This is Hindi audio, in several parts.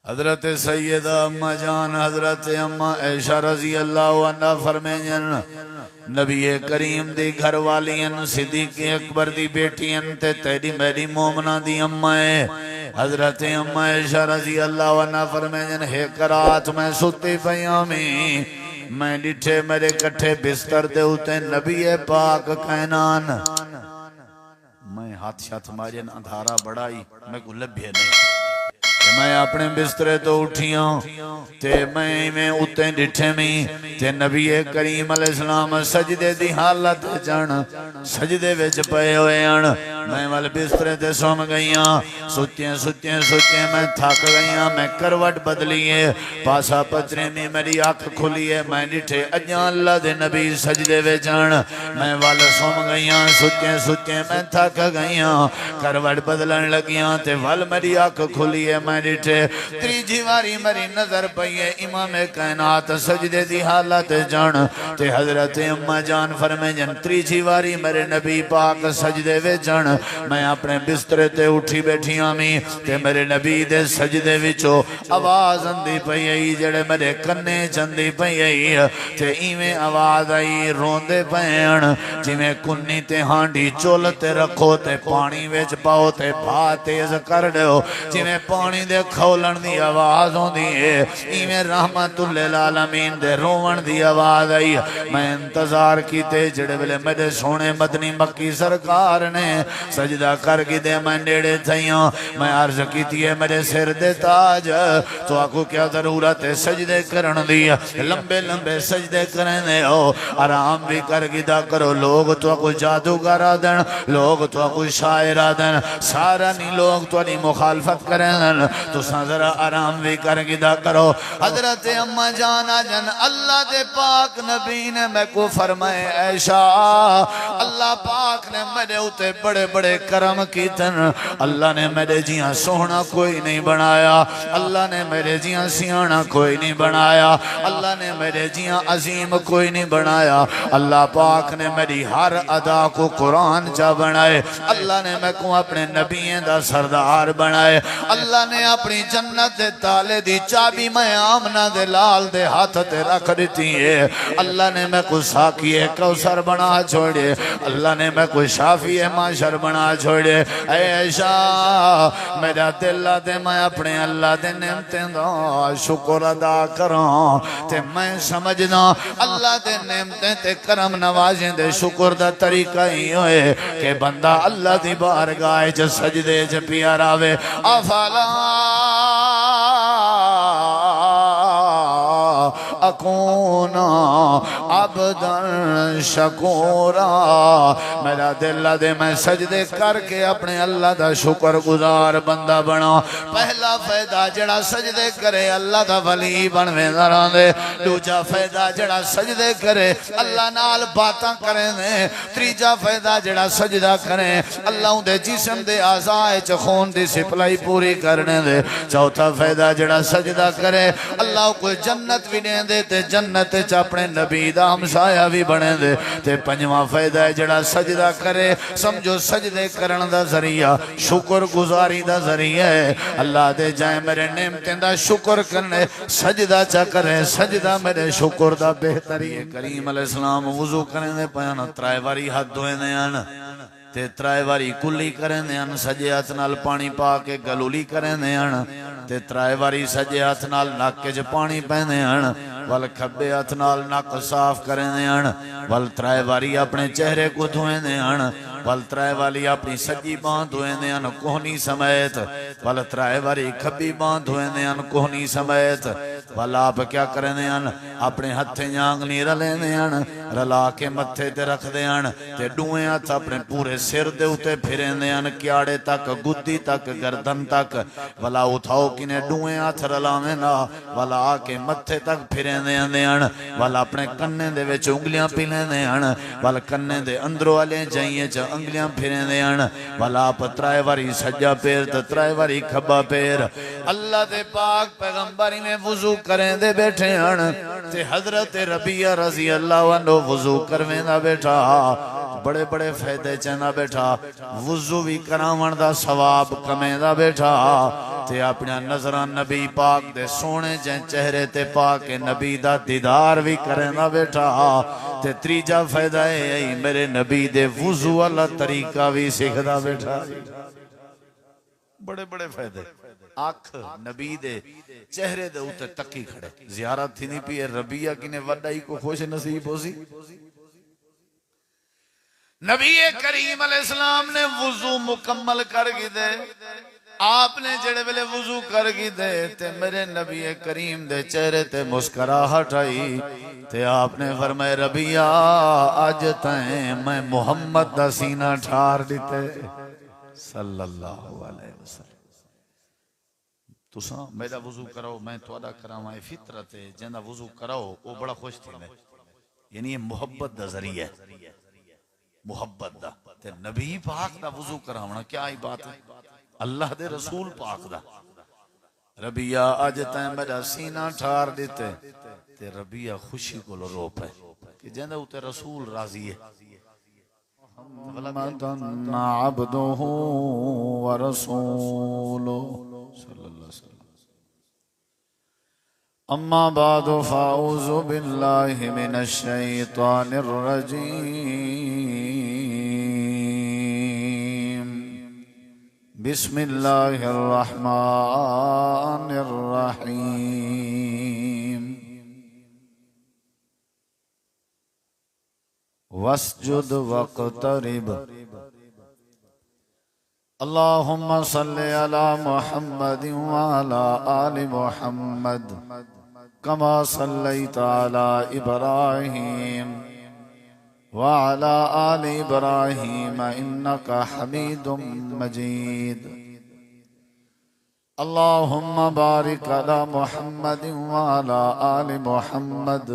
हजरत सैयदा अम्मा जान हजरत अम्मा ऐशा रजी अल्लाह अन्हा फरमायन नबी करीम दी घर वालियन सिद्दीक़ अकबर दी बेटियन ते तेरी मेरी मोमना दी अम्मा है। हजरत अम्मा ऐशा रजी अल्लाह अन्हा फरमायन है करात मैं सुती पईया मैं डिठे मेरे कट्ठे बिस्तर दे उते नबी पाक कैनान मैं हाथ शाथ मारे अंधारा बड़ाई मैं को लभे नहीं मैं अपने बिस्तरे तो उठिया ते मैं उत्ते डिठे में ते नबी करीम अलैहिस्सलाम सजदे दी हालत जन सजदे विच पए होए हन। मैं वाल बिस्तरे ते सौम गईया सुतिया सुतिया सुतिया मैं थक गईया मैं करवट बदली है पासा पतरे में मेरी अख खुली है मैं डिठे अजा अल्लाह दे नबी सजदे विच हन। मैं वाल सौम गईया सुतिया सुतिया मैं थक गईया करवट बदलन लगिया ते वाल मेरी अख खुली है मैं डिठे तीजी वारी मेरी नजर पई है इमाम कायनात सजदे दी हालत जान ते हजरत अम्मा जान फरमायन तीजी वारी मेरे नबी पाक सजदे विच जान मैं अपने बिस्तरे ते उठी बैठिया मी ते मेरे नबी दे सजदे विचों आवाज आंदी पई आई जेड़े मेरे कन्ने चंदी पई आई ते इवें आवाज आई रोंदे पैण जिवें कुन्नी ते हांडी चुल ते रखो ते पानी विच पाओ ते भा तेज कर दो जिवें पानी दे खौलन दी आवाज आउंदी है इवें रहमतुल लिल आलमीन दे रोवण दी आवाज आई। मैं इंतजार कीते जेड़े वेले मेरे सोने मदनी मक्की सरकार ने सजदा कर के दे मैं नेड़े थईया मैं अर्ज कीती है मेरे सिर दे ताज तो आको क्या जरूरत है सजदे करन दी लंबे लंबे सजदे करने हो आराम भी कर गिदा करो लोग तो आको जादूगर आदन लोग तो आको शायर आदन सारा नहीं लोग तुम्हारी मुखालफत करें तुसा जरा आराम भी कर गिदा करो। हजरत अम्मा जान आजन अल्लाह दे पाक नबी ने मैं को फरमाए ऐशा अल्लाह पाक ने मेरे उते बड़े बड़े करम कीतन अल्लाह ने मेरे जिया सोहना कोई नहीं बनाया अल्लाह ने मेरे जिया सियाना कोई नहीं बनाया अल्लाह ने मेरे जिया अजीम कोई नहीं बनाया अल्लाह पाक ने मेरी हर अदा को कुरान चा बनाए अल्लाह ने मैं को अपने नबियों दा सरदार बनाए अल्लाह ने अपनी जन्नत दे ताले दी चाबी मैं आमना दे लाल दे हाथ ते रख दी है अल्लाह ने मैं को साकी कौसर बना छोड़े अल्लाह ने मैं को शाफी माशर बना छोड़े ऐशा मेरा दिल दे मैं अपने अल्लाह दे नेमतें दा शुक्र अदा करां ते मैं समझना अल्लाह दे नेमतें ते करम नवाज़ें दे शुक्र दा तरीका ही होए कि बंदा अल्लाह दी बारगाह च सजदे च पिया रावे अफला अकूना अब्दन शकूरा मेरा दिल दे मैं सजदे करके अपने अल्लाह दा शुक्र गुजार बंदा बना। पहला फायदा जड़ा सजदे करे अल्लाह दा वली बनवेंदा रहे दूजा फायदा जड़ा सजदे करे अल्लाह नाल बातां करे ने तीजा फायदा जड़ा सजदा करे अल्लाह दे जिस्म दे आज़ाए च खून दी सप्लाई पूरी करने दे चौथा फायदा जड़ा सजदा करे अल्लाह को जन्नत भी दे दे ते जन्नत च अपने नबी दा हमसाया भी बने दे ते पंजवां फायदा है जड़ा सजदा करे समझो सजदे करन दा जरिया शुक्र गुजारी दा जरिया है अल्लाह दे जाए मेरे नेमतें दा शुक्र करने सजदा चा करे सजदा मेरे शुक्र दा बेहतरी है। करीम अलैहिस्सलाम वुजू करने दे पयान त्राय वारी हाथ धोएंदे हन ते त्राय वारी कुली करेंदे हन सजे हाथ नाल पानी पा के गलूली करेंदे हन ते त्राय वारी सजे हाथ नाल नक च पानी पैंदे हन वल खब्बे हाथ नाल नक साफ करेंदे हन वल त्राय वारी अपने चेहरे को धोएंदे हन वल त्राय वाली अपनी सज्जी बांह धोएंदे हन कोहनी समेत वल त्राय वारी खब्बी बांह धोएंदे हन कोहनी समेत वल आप क्या करेंदे हन अपने हत्थे आंगली रलेंदे हन रला के मत्थे ते रखदे हन ते डूए हथ अपने पूरे सिर दे उते फिरेंदे हन क्याड़े तक गुद्दी तक गर्दन तक वला उठाओ किने डूए हथ रलावे ना वला आके मत्थे तक फिरेंदे हन वल अपने कन्ने दे विच उंगलियां पी लेंदे हन वल कन्ने दे अंदरों वाले जाइए च अंगलियां फिरेंदे हन वल आप त्राय वारी सज्जा पैर ते त्राय वारी खब्बा पैर अल्लाह दे पाक पैगंबर में वुजू करें दे बैठे हन ते हजरत रबिया रजी अल्लाह अन्हु वुजू करवेंदा बैठा बड़े बड़े फायदे चंदा बैठा वुजू भी करावन दा सवाब कमेंदा बैठा ते अपना नजरां नबी पाक दे सोने जे चेहरे ते पा के नबी दा दीदार भी करेंदा बेटा। ते तीजा फायदा है मेरे नबी दे वुजू वाला तरीका भी सीखदा बेटा। बड़े बड़े फायदे। अख नबी दे चेहरे दे उते तकी खड़े जियारत थी नहीं पी रबिया किने वडाई को खुश नसीब होसी। नबी करीम अलैहिस्सलाम ने वुजू मुकम्मल कर दे। आपने जेड़े वेले वुजू कर दे ते मेरे नबी करीम दे चेहरे ते मुस्कुराहट आई ते आपने फरमाया रबिया अज तैं मैं मुहम्मद दा सीना ठार दिते सल्लल्लाहु अलैहि वसल्लम। तुसा मेरा वुजू कराओ मैं तुहाडा करावां फितरत है जिंदा वुजू कराओ वो बड़ा खुश थींदे। यानी ये मुहब्बत दा जरिया है मुहब्बत दा ते नबी पाक दा वुजू करावना क्या ही बात है अल्लाह दे रसूल पाक दा। रबिया अज तैं मेरा सीना ठार दिते ते रबिया खुशी को रो पे कि जिंदा उते रसूल राजी है। मुहम्मदन अब्दुहु व रसूलुहु सल्लल्लाहु अलैहि वसल्लम। अम्मा बादु फाऊज़ु बिल्लाहि मिनश शैतानिर रजीम। बिस्मिल्लाहिर रहमानिर रहीम। वस्जुद वक़्तरिब। अल्लाहुम्मा सल्लि अला मुहम्मद व अला आलि मुहम्मद कमा सल्लैता अला इब्राहीम व अला आलि इब्राहीम इन्नका हमीदुम मजीद। अल्लाहुम्मा बारिक अला मुहम्मद व अला आलि मुहम्मद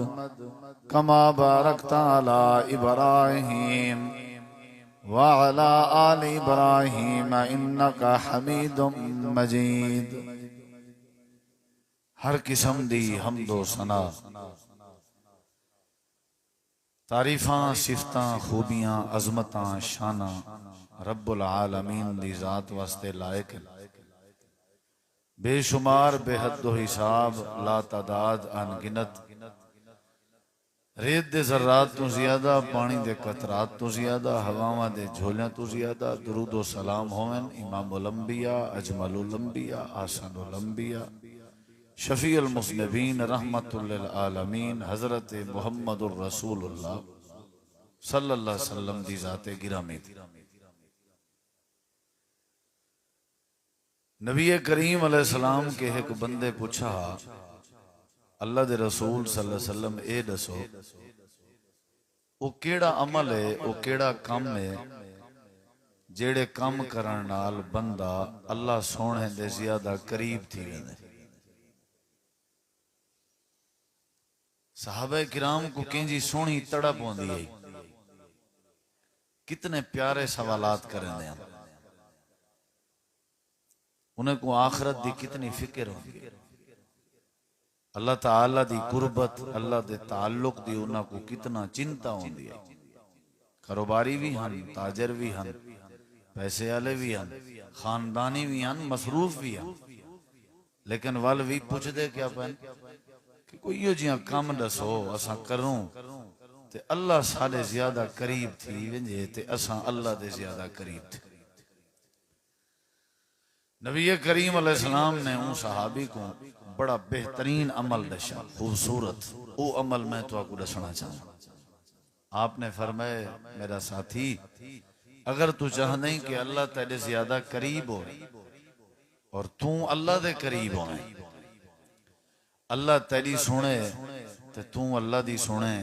कमा बारकता अला इब्राहीम व अला आलि इब्राहीम इन्नका हमीदुम मजीद। हर किस्म दी हम्दो सना तारीफां सिफतां खूबियां अजमतां शाना रब्बुल आलमीन दी जात वास्ते लायक है। बेशुमार बेहद हिसाब ला तादाद अनगिनत रेत दे ज़र्रात तो ज्यादा पानी दे कतरात तो ज्यादा हवावां दे झोलियां तो ज्यादा दुरूदो सलाम होवन इमामुल अंबिया अजमलुल अंबिया आसनुल अंबिया शफीउल मुज़निबीन रहमतुल लिल आलमीन हजरत मुहम्मदुर रसूलुल्लाह सल्लल्लाहु अलैहि वसल्लम दी जाते गिरामी थी। नबी करीम अलैहिस्सलाम के एक बंदे पूछा अल्लाह दे रसूल सल्लल्लाहु अलैहि वसल्लम ए दसो वो केड़ा अमल है वो केड़ा कम है जेड़े कम करन नाल बंदा अल्लाह सोने दे ज्यादा करीब थी वेंदे। सहाबा किराम को केंजी सोहनी तड़प होंदी है कितने प्यारे सवालात करेंदे हैं उन्हें को आखरत दी कितनी फिक्र होंदी है अल्लाह ताला दी कुर्बत अल्लाह दे ताल्लुक दी उन्हां को कितना चिंता होंदी है। कारोबारी भी हन ताजर भी हन पैसे वाले भी हन खानदानी भी हन मसरूफ भी हन लेकिन वल भी पूछते क्या पैन कि कोई यो जिया काम दसो असा करूं ते अल्लाह साडे ज्यादा करीब थी वंजे ते असा अल्लाह दे ज्यादा करीब थे। नबी करीम अलैहिस्सलाम ने उन सहाबी को बड़ा बेहतरीन अमल दशा खूबसूरत वो अमल मैं तो आपको दसना चाहूँ। आपने फरमाए मेरा साथी अगर तू चाहते कि अल्लाह तेरे ज्यादा करीब हो और तू अल्लाह दे करीब हो अल्लाह तेरी सुने ते तू अल्लाह दी सुने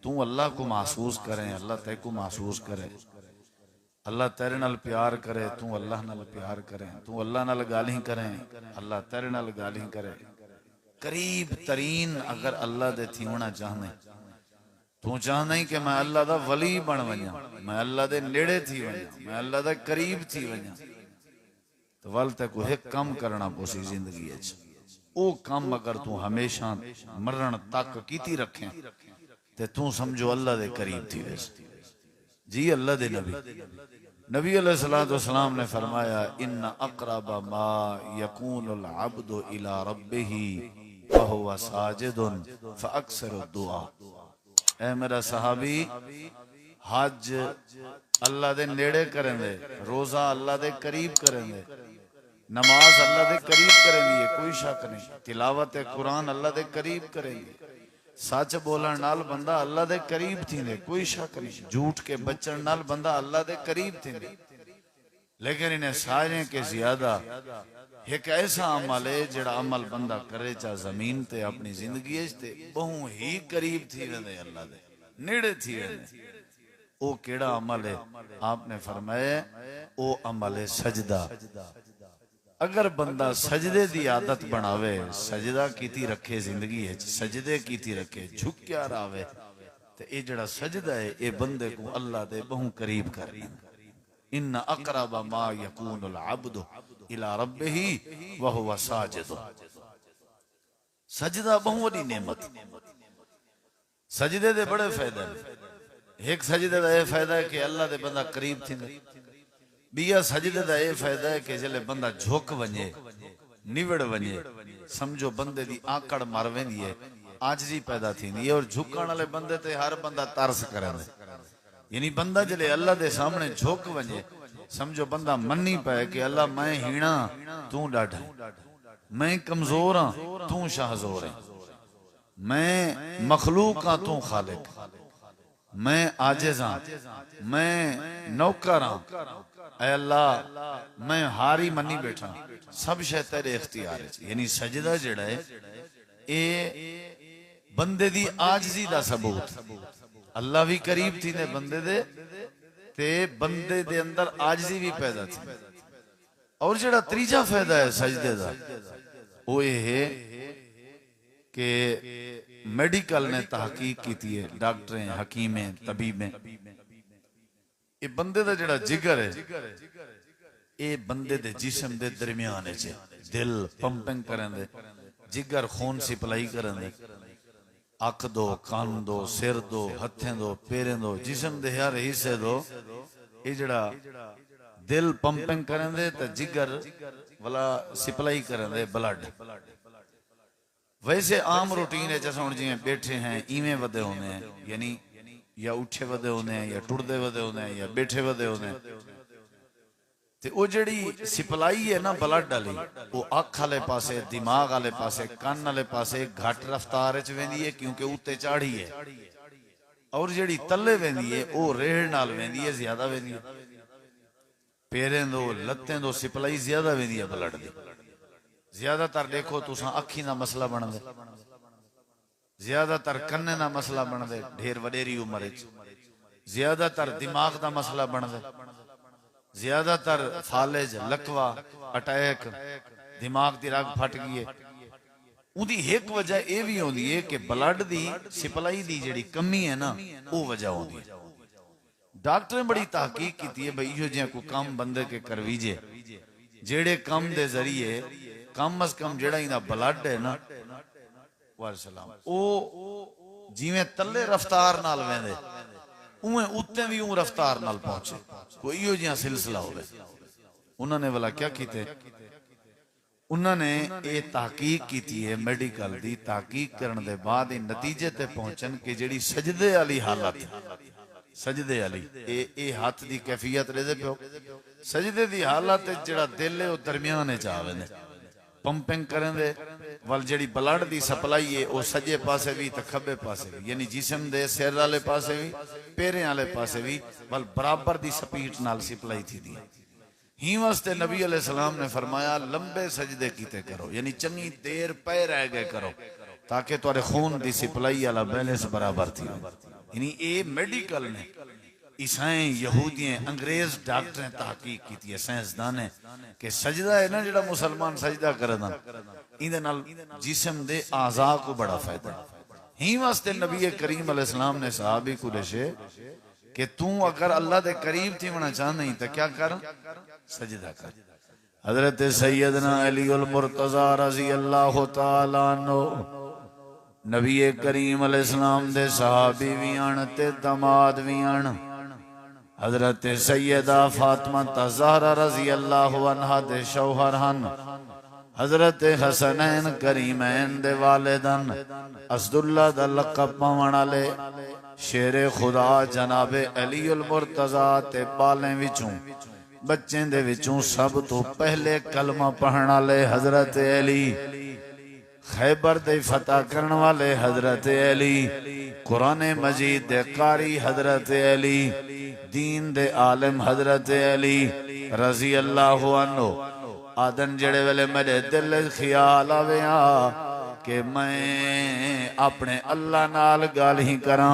तू अल्लाह को महसूस करे अल्लाह ते को महसूस करे अल्लाह तेरे नाल प्यार करे तू अल्लाह नाल प्यार करे तू अल्लाह नाल गाली करे अल्लाह तेरे नाल गाली करे करीब तरीन अगर अल्लाह दे थी होना चाहने तू चाहना कि मैं अल्लाह दा वली बन वजा मैं अल्लाह दे नेड़े थी वजा मैं अल्लाह दा करीब थी वजा तो वल तक एक कम करना पोसी जिंदगी ओ कम अगर तू हमेशा मरण तक कीती रखे ते तू समझो अल्लाह दे करीब थी वैसे जी अल्लाह दे नबी नबी अलैहिस्सलाम ने फरमाया इन्ना अक़रबा मा यकूनुल अब्दु इला रब्बिही व हुवा साजिदुन फ़अक्सिरु दुआ। ऐ मेरा सहाबी, हज अल्लाह दे नेड़े करेंदे, रोजा अल्लाह दे करीब करेंदे, नमाज अल्लाह दे करीब करेंदी है, कोई शक नहीं। तिलावत कुरान अल्लाह दे करीब करेंदी, सच बोलन नाल बंदा अल्लाह दे करीब थींदे, कोई शक नहीं। झूठ के बचन नाल बंदा अल्लाह दे करीब थींदे। लेकिन इन्हें सारे के ज्यादा एक ऐसा अमल है जिहड़ा अमल बंदा करे चा जमीन ते अपनी जिंदगी ते बहु ही करीब थी वेंदे, अल्लाह दे नेड़े थी वेंदे। ओ केड़ा अमल है? आपने फरमाया ओ अमल है सजदा। अगर बंदा सजदे दी आदत बनावे, सजदा कीती रखे जिंदगी है, सजदे कीती रखे, झुक्या रावे, ते ये जड़ा सजदा है ये बंदे को अल्लाह दे बहु करीब कर। इन्ना अक़रबा मा यकूनुल अब्दु इला रब्बिही व हुवा साजिद। सजदा बहु बड़ी नेमत। सजदे दे बड़े फायदे हैं। एक सजदे दा ये फायदा है कि अल्लाह दे बंदा करीब थींदे। बिया सजदे दा ये फायदा है कि जले बंदा झुक वने, निवड़ वने, समझो बंदे दी आकड़ मर वेंदी है, आजजी पैदा थींदी है। और झुकण वाले बंदे ते हर बंदा तरस करे। यानी बंदा जले अल्लाह दे सामने झुक वने, समझो बंदा मन्नी पाए कि अल्लाह मैं हीणा तू डाढा, मैं कमजोर हाँ तू शाहजोर है, मैं मखलूक हाँ तू खालिक, मैं आजिज हाँ, मैं नौकर हाँ, ऐ अल्लाह मैं हारी मनी बैठा, सब शै तेरे इख्तियार है। यानी सजदा जिहड़ा है ये बंदे दी आजजी दा सबूत। अल्लाह भी करीब थी ने बंदे दे ते बंदे दे अंदर आजजी भी पैदा थी। और जिहड़ा तीजा फायदा है सजदे दा वो ये है कि मेडिकल ने तहकीक की है, डॉक्टर हकीमें तबीबें, ये बंदे दा जिहड़ा जिगर है ये बंदे दे जिस्म दे दरमियान है, दिल पंपिंग करन दे, जिगर खून सप्लाई करन दे, अख दो, कान दो, सिर दो, हथें दो, पैरें दो, जिस्म दे हर हिस्से दो, ये जिहड़ा दिल पंपिंग करन दे ते जिगर वाला सप्लाई करन दे ब्लड। वैसे आम रूटीन है जैसा जिवें बैठे हैं इवें वधे होने हैं, यानी या उठे वधे होने हैं या टुरदे वधे होने हैं या बैठे वधे होने हैं। ते वो जिहड़ी सप्लाई है ना ब्लड वाली वो अख वाले पासे, दिमाग वाले पासे, कान वाले पासे घट रफ्तार च वेंदी है क्योंकि उत्ते चाढ़ी है। और जिहड़ी तले वेंदी है वो रेड़ नाल वेंदी है, ज्यादा वेंदी है। पैरें दो लत्तें दो सप्लाई ज्यादा वेंदी है ब्लड दी। ज्यादातर देखो तुसा अखी का मसला बन दे, ज्यादातर कन्ने का मसला बन दे ढेर वडेरी उम्र, ज्यादातर दिमाग का मसला बन दे, ज्यादातर फालेज, लकवा, अटैक, दिमाग की रग फट गई है। उदी एक वजह यह भी होती है कि ब्लड की सप्लाई की जिहड़ी कमी है ना वो वजह होती है। डॉक्टर ने बड़ी तहकीक की है भाई इहो जिहा कोई काम बंदे के करवीजे जेड़े काम दे जरिए कम अज कम जेड़ा इहदा ब्लड है ना वालेकुम ओ जिवें तले रफ्तार नाल वेंदे उवें उत्ते भी ऊ रफ्तार नाल पहुंचे, कोई इहो जिहा सिलसिला होवे। उन्होंने वाला क्या कीते, उन्होंने ये तहकीक की है, मेडिकल दी तहकीक करने दे बाद ये नतीजे ते पहुंचन कि जिहड़ी सजदे वाली हालत, सजदे वाली ये हाथ दी कैफियत रहे पियो, सजदे दी हालत जिहड़ा दिल है वो दरमियान च आवे पंपिंग करें दे वाल जिहड़ी ब्लड दी सप्लाई है वो सजे पासे भी ते खब्बे पासे भी, यानी जिस्म दे सिर वाले पासे भी पैरें वाले पासे भी वाल बराबर दी स्पीड नाल सप्लाई थी दी। ही वास्ते नबी अलैहि सलाम ने फरमाया लंबे सजदे कीते करो, यानी चंगी देर पे रह गए करो ताकि तुहाडे खून दी सप्लाई वाला बैलेंस बराबर थी। यानी ये मेडिकल ने ईसाई यहूदियों अंग्रेज डॉक्टर ने तहकीक की है, साइंसदान ने कि सजदा है ना जिहड़ा मुसलमान सजदा करदा इहदे नाल जिस्म दे आज़ा को बड़ा फायदा है। ही वास्ते नबी करीम अलैहि सलाम ने सहाबी को दसे कि तू अगर अल्लाह दे करीब थी होना चाहना ही तो क्या कर, सजदा कर। हजरत सैयदना अली उल मुर्तजा रज़ी अल्लाह तआला अन्हु नबी करीम अलैहि सलाम दे सहाबी भी आन ते दमाद भी आन। हजरत सैयदा फातिमा ज़हरा रज़ी अल्लाह अन्हा दे शौहर हन हजरत हसनैन करीमैन दे वालिदन असदुल्ला दा लक़ब पावण वाले शेरे खुदा जनाबे अलीउल मुर्तज़ा ते पालें विचों बच्चें दे विचों सब तो पहले कलमा पढ़न वाले हजरत अली खैबर दे फतह करने वाले हजरत अली कुरान मजीद दे कारी हजरत अली दीन दे आलिम हजरत अली रजी अल्लाह अन्हु आदन जेड़े वेले मेरे दिल ख्याल आवे कि मैं अपने अल्लाह नाल गल ही करा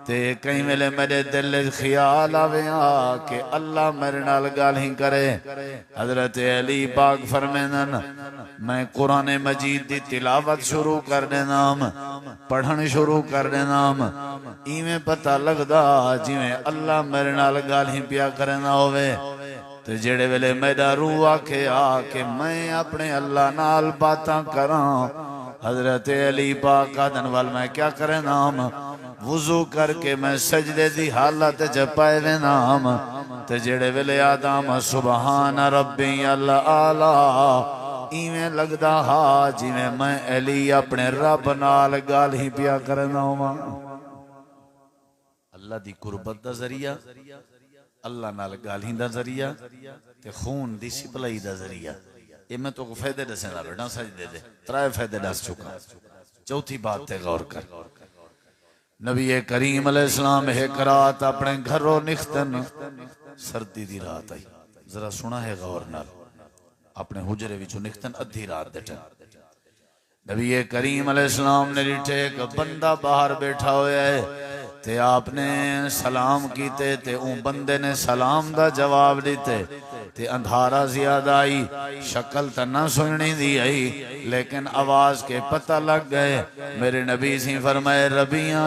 ते कई वेले मेरे दिल ख्याल आवे कि अल्लाह मेरे नाल गल ही करे हजरत अली पाक फरमांदन मैं कुरान मजीद दी तिलावत शुरू कर देना पढ़न शुरू कर देना इवें पता लगदा जिवें अल्लाह मेरे नाल गल ही पिया करना होवे ते जेड़े वेले मेरा रूह आखे कि मैं अपने अल्लाह नाल बातां करां हजरत अली पाक आदन वाल मैं क्या करे नाम वुजू करके मैं सजदे दी हालत च पाए वे नाम ते जेड़े वेले आदम सुबहान रब्बी अल आला इवें लगदा हा जिवें मैं अली अपने रब नाल गल ही पिया करना होवां अल्लाह दी कुर्बत दा जरिया अल्लाह नाल गल ही दा जरिया ते खून दी सिपलाई दा जरिया ये मैं तो फायदे दसेना बेटा सजदे दे त्राए फायदे दस चुका चौथी बात ते गौर कर नबी करीम अलैहिस्सलाम एक रात अपने घरों निकतन सर्दी दी रात आई जरा सुना है गौर नाल अपने हुजरे विचों निकतन अद्धी रात दे टाइम नबी करीम अलैहिस्सलाम ने डिठे एक बंदा बाहर बैठा होया है ते आपने सलाम कीते ते उन बंदे ने सलाम दा जवाब दिते ते अंधारा ज्यादा आई शक्ल तो ना सुननी दी आई लेकिन आवाज के पता लग गए मेरे नबी सी फरमाए रबिया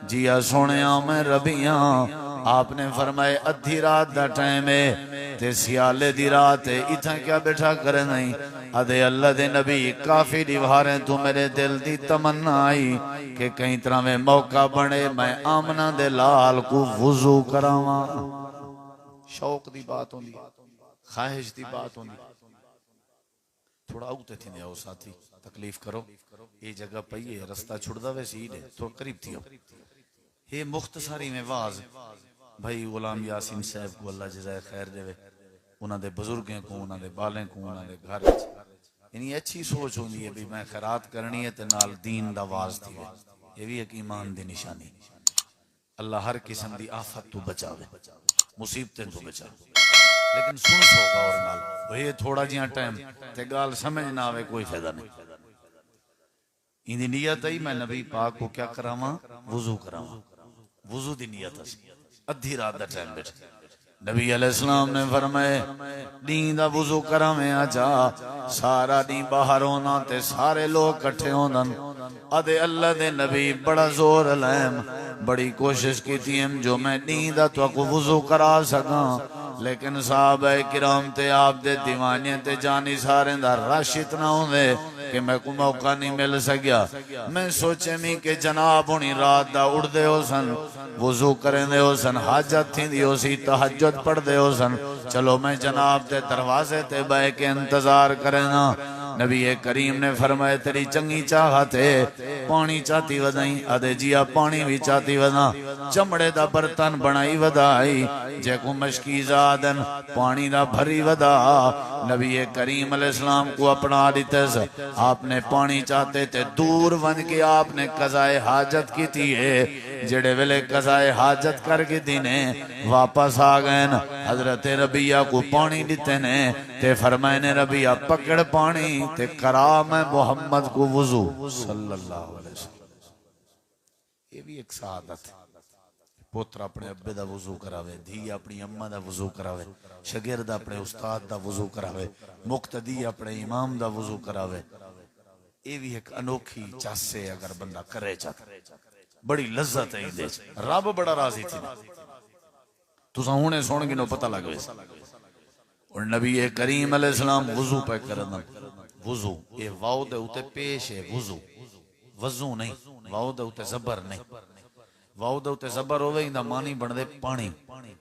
जिया सुनिया मैं रबिया आपने फरमाए अद्धी रात दा टाइम है ते सियाले दी रात है इथा क्या बैठा करे नहीं अदे अल्लाह दे नबी काफी दिवारें तू मेरे दिल दी तमन्ना आई कि कई तरह में मौका बने मैं आमना दे लाल को वुजू करावा शौक दी बात होंदी ख्वाहिश दी बात होंदी थोड़ा आउते थी ने आओ साथी तकलीफ करो ये जगह पई है रास्ता छुड़दा वे सीध है थोड़ा करीब थियो हे मुख्तसारी में वाज भाई गुलाम यासीन साहब को अल्लाह जज़ाए खैर देवे उन्हां दे बुजुर्गों को उन्हां दे बालें को उन्हां दे घर यानी अच्छी सोच होंदी है भी मैं खैरात करनी है ते नाल दीन दा वाज थी ये भी एक ईमान दी निशानी अल्लाह हर किस्म दी आफत तो बचावे मुसीबतें तो बचावे लेकिन सुन सो गौर नाल ये थोड़ा जिहा टाइम ते गाल समझ ना आवे कोई फायदा नहीं इंदी नियत आई मैं नबी पाक को क्या करावा वुजू करावा वुजू दी नियत अद्धी रात दा टाइम बैठे नबी अलैहिस्सलाम ने फरमाए नींद दा वुजू करावे आजा सारा दी बाहर होना ते सारे लोग इकट्ठे होंदन अदे अल्लाह दे नबी बड़ा जोर लैम बड़ी कोशिश की जो मैं नींद दा तो को वुजू करा सका लेकिन साहब किराम ते आप दे दीवाने ते जानी सारे दा रश इतना होंदे कि मैं को मौका नहीं मिल सकिया मैं सोचे मी कि जनाब हुनी रात दा उड़दे हो सन वुजू करेंदे हो सन हाजत थींदी हो सी तहज्जुद पढ़दे हो सन चलो मैं जनाब दे दरवाजे ते बैठ के इंतजार करेना नबी करीम ने फरमाया तेरी चंगी चाहत है पानी चाहती वधाई अदे जिया पानी भी चाहती वधा चमड़े दा बर्तन बनाई वधाई जे को मशकी जादन पानी दा भरी वधा नबी करीम अलैहिस्सलाम को अपना दिते आपने पानी चाहते थे दूर वन के आपने कज़ाए हाजत की थी है जेड़े वेले कज़ाए हाजत करके दिने वापस आ गए हजरत रबिया को पानी दिते ने ते फरमाए ने रबिया पकड़ पानी ते करा मैं मोहम्मद को वुजू सल्लल्लाहु अलैहि वसल्लम ये भी एक सआदत है पुत्र अपने अब्बे दा वुजू करावे धी अपनी अम्मा दा वुजू करावे शागिर्द अपने उस्ताद दा वुजू करावे मुक्तदी अपने इमाम दा वुजू करावे ये भी एक अनोखी चस है अगर बंदा करे बड़ी लज्जत है इंदे रब बड़ा राजी थी तुसा हुणे सुन गिनो पता लग वे और नबी करीम अलैहिस्सलाम वुजू पे करन वुजू ये वाओ दे उते पेश है वुजू वजू नहीं वाओ दे उते जबर नहीं वाओ दे उते जबर होवे इंदा मानी बनदे पानी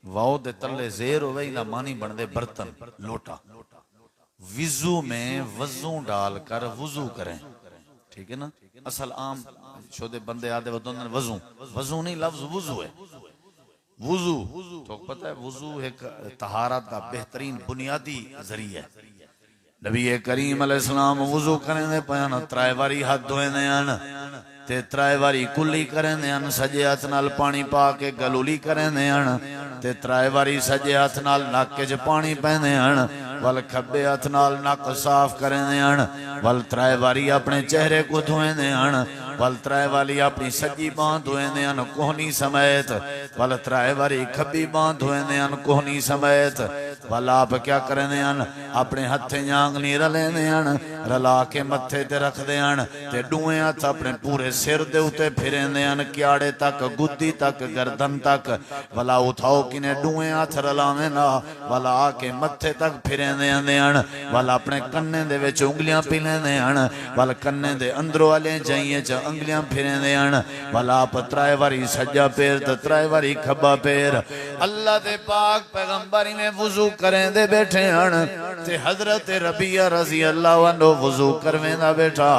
वाओ दे तले जेर होवे ना मानी बनदे बर्तन लोटा विजू में वजू डालकर वजू करें ठीक है ना असल आम शोदे बंदे आदे वजू वजू नहीं लफ्ज वजू है वजू तो पता है वजू एक तहारत का बेहतरीन बुनियादी जरिया है नबी करीम अलैहिस्सलाम वजू करेंदे पन त्राय वारी हाथ धोएंदे हन ते त्राय वारी कुल्ली करेंदे हन सजे हाथ नाल पानी पा के गलूली करेंदे हन ते त्राय वारी सजे हाथ नाल नाके च पानी पैंदे हन वल खब्बे हाथ नाल नक साफ करेंदे हन वल त्राय वारी अपने चेहरे को धोएंदे हन वल त्राय वाली अपनी सज्जी बांह धोएंदे हन कोहनी समेत वल त्राय वारी खब्बी बांह धोएंदे हन कोहनी समेत वल आप क्या करेंदे हन अपने हथे आंगली रलेंदे हन रला के मत्थे ते रखदे हन ते डूए हथ अपने पूरे सिर दे उते फिरेंदे हन क्याड़े तक गुद्दी तक गर्दन तक वला उठाओ किने डूए हथ रलावे ना वला आके मत्थे तक फिरेंदे हन वल अपने कन्ने दे विच उंगलियां पी लेंदे हन वल कन्ने दे अंदरों वाले जाइए च अंगलियां फिरेंदे हन वल आप त्राय वारी सज्जा पैर ते त्राय वारी खब्बा पैर अल्लाह दे पाक पैगंबर में वुजू करेंदे बैठे हन ते हजरत रबिया रजी अल्लाह अन्हु वुजू करवेंदा बैठा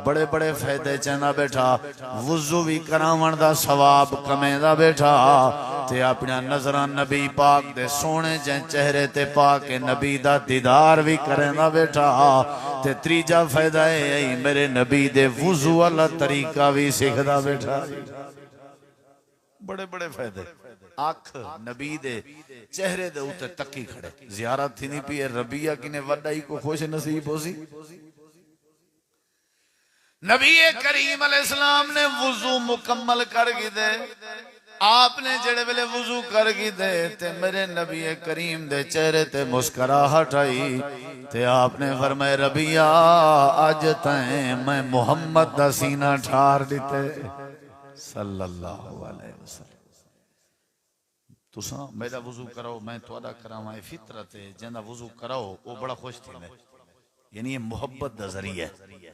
बड़े बड़े फायदे चंदा बैठा वुजू भी करावन दा सवाब कमेंदा बैठा ते अपना नजरां नबी पाक दे सोने जे चेहरे ते पा के नबी दा दीदार भी करेंदा बैठा ते तीजा फायदा है मेरे नबी दे वुजू वाला तरीका भी सीखदा बैठा बड़े बड़े फायदे आख नबी दे चेहरे दे उते तकी खड़े जियारत थी नहीं पी रबिया किने वडाई को खुश नसीब होसी नबी करीम अलैहिस्सलाम ने वुजू मुकम्मल कर दे आपने जेड़े वेले वुजू कर दे ते मेरे नबी करीम दे चेहरे ते मुस्कुराहट आई ते आपने फरमाया रबिया अज तैं मैं मोहम्मद दा सीना ठार दिते सल्लल्लाहु अलैहि वसल्लम तुसा मेरा वुजू कराओ मैं तुहाडा करावां फितरत है जिंदा वुजू कराओ वो बड़ा खुश थींदे यानी ये मोहब्बत दा जरिया है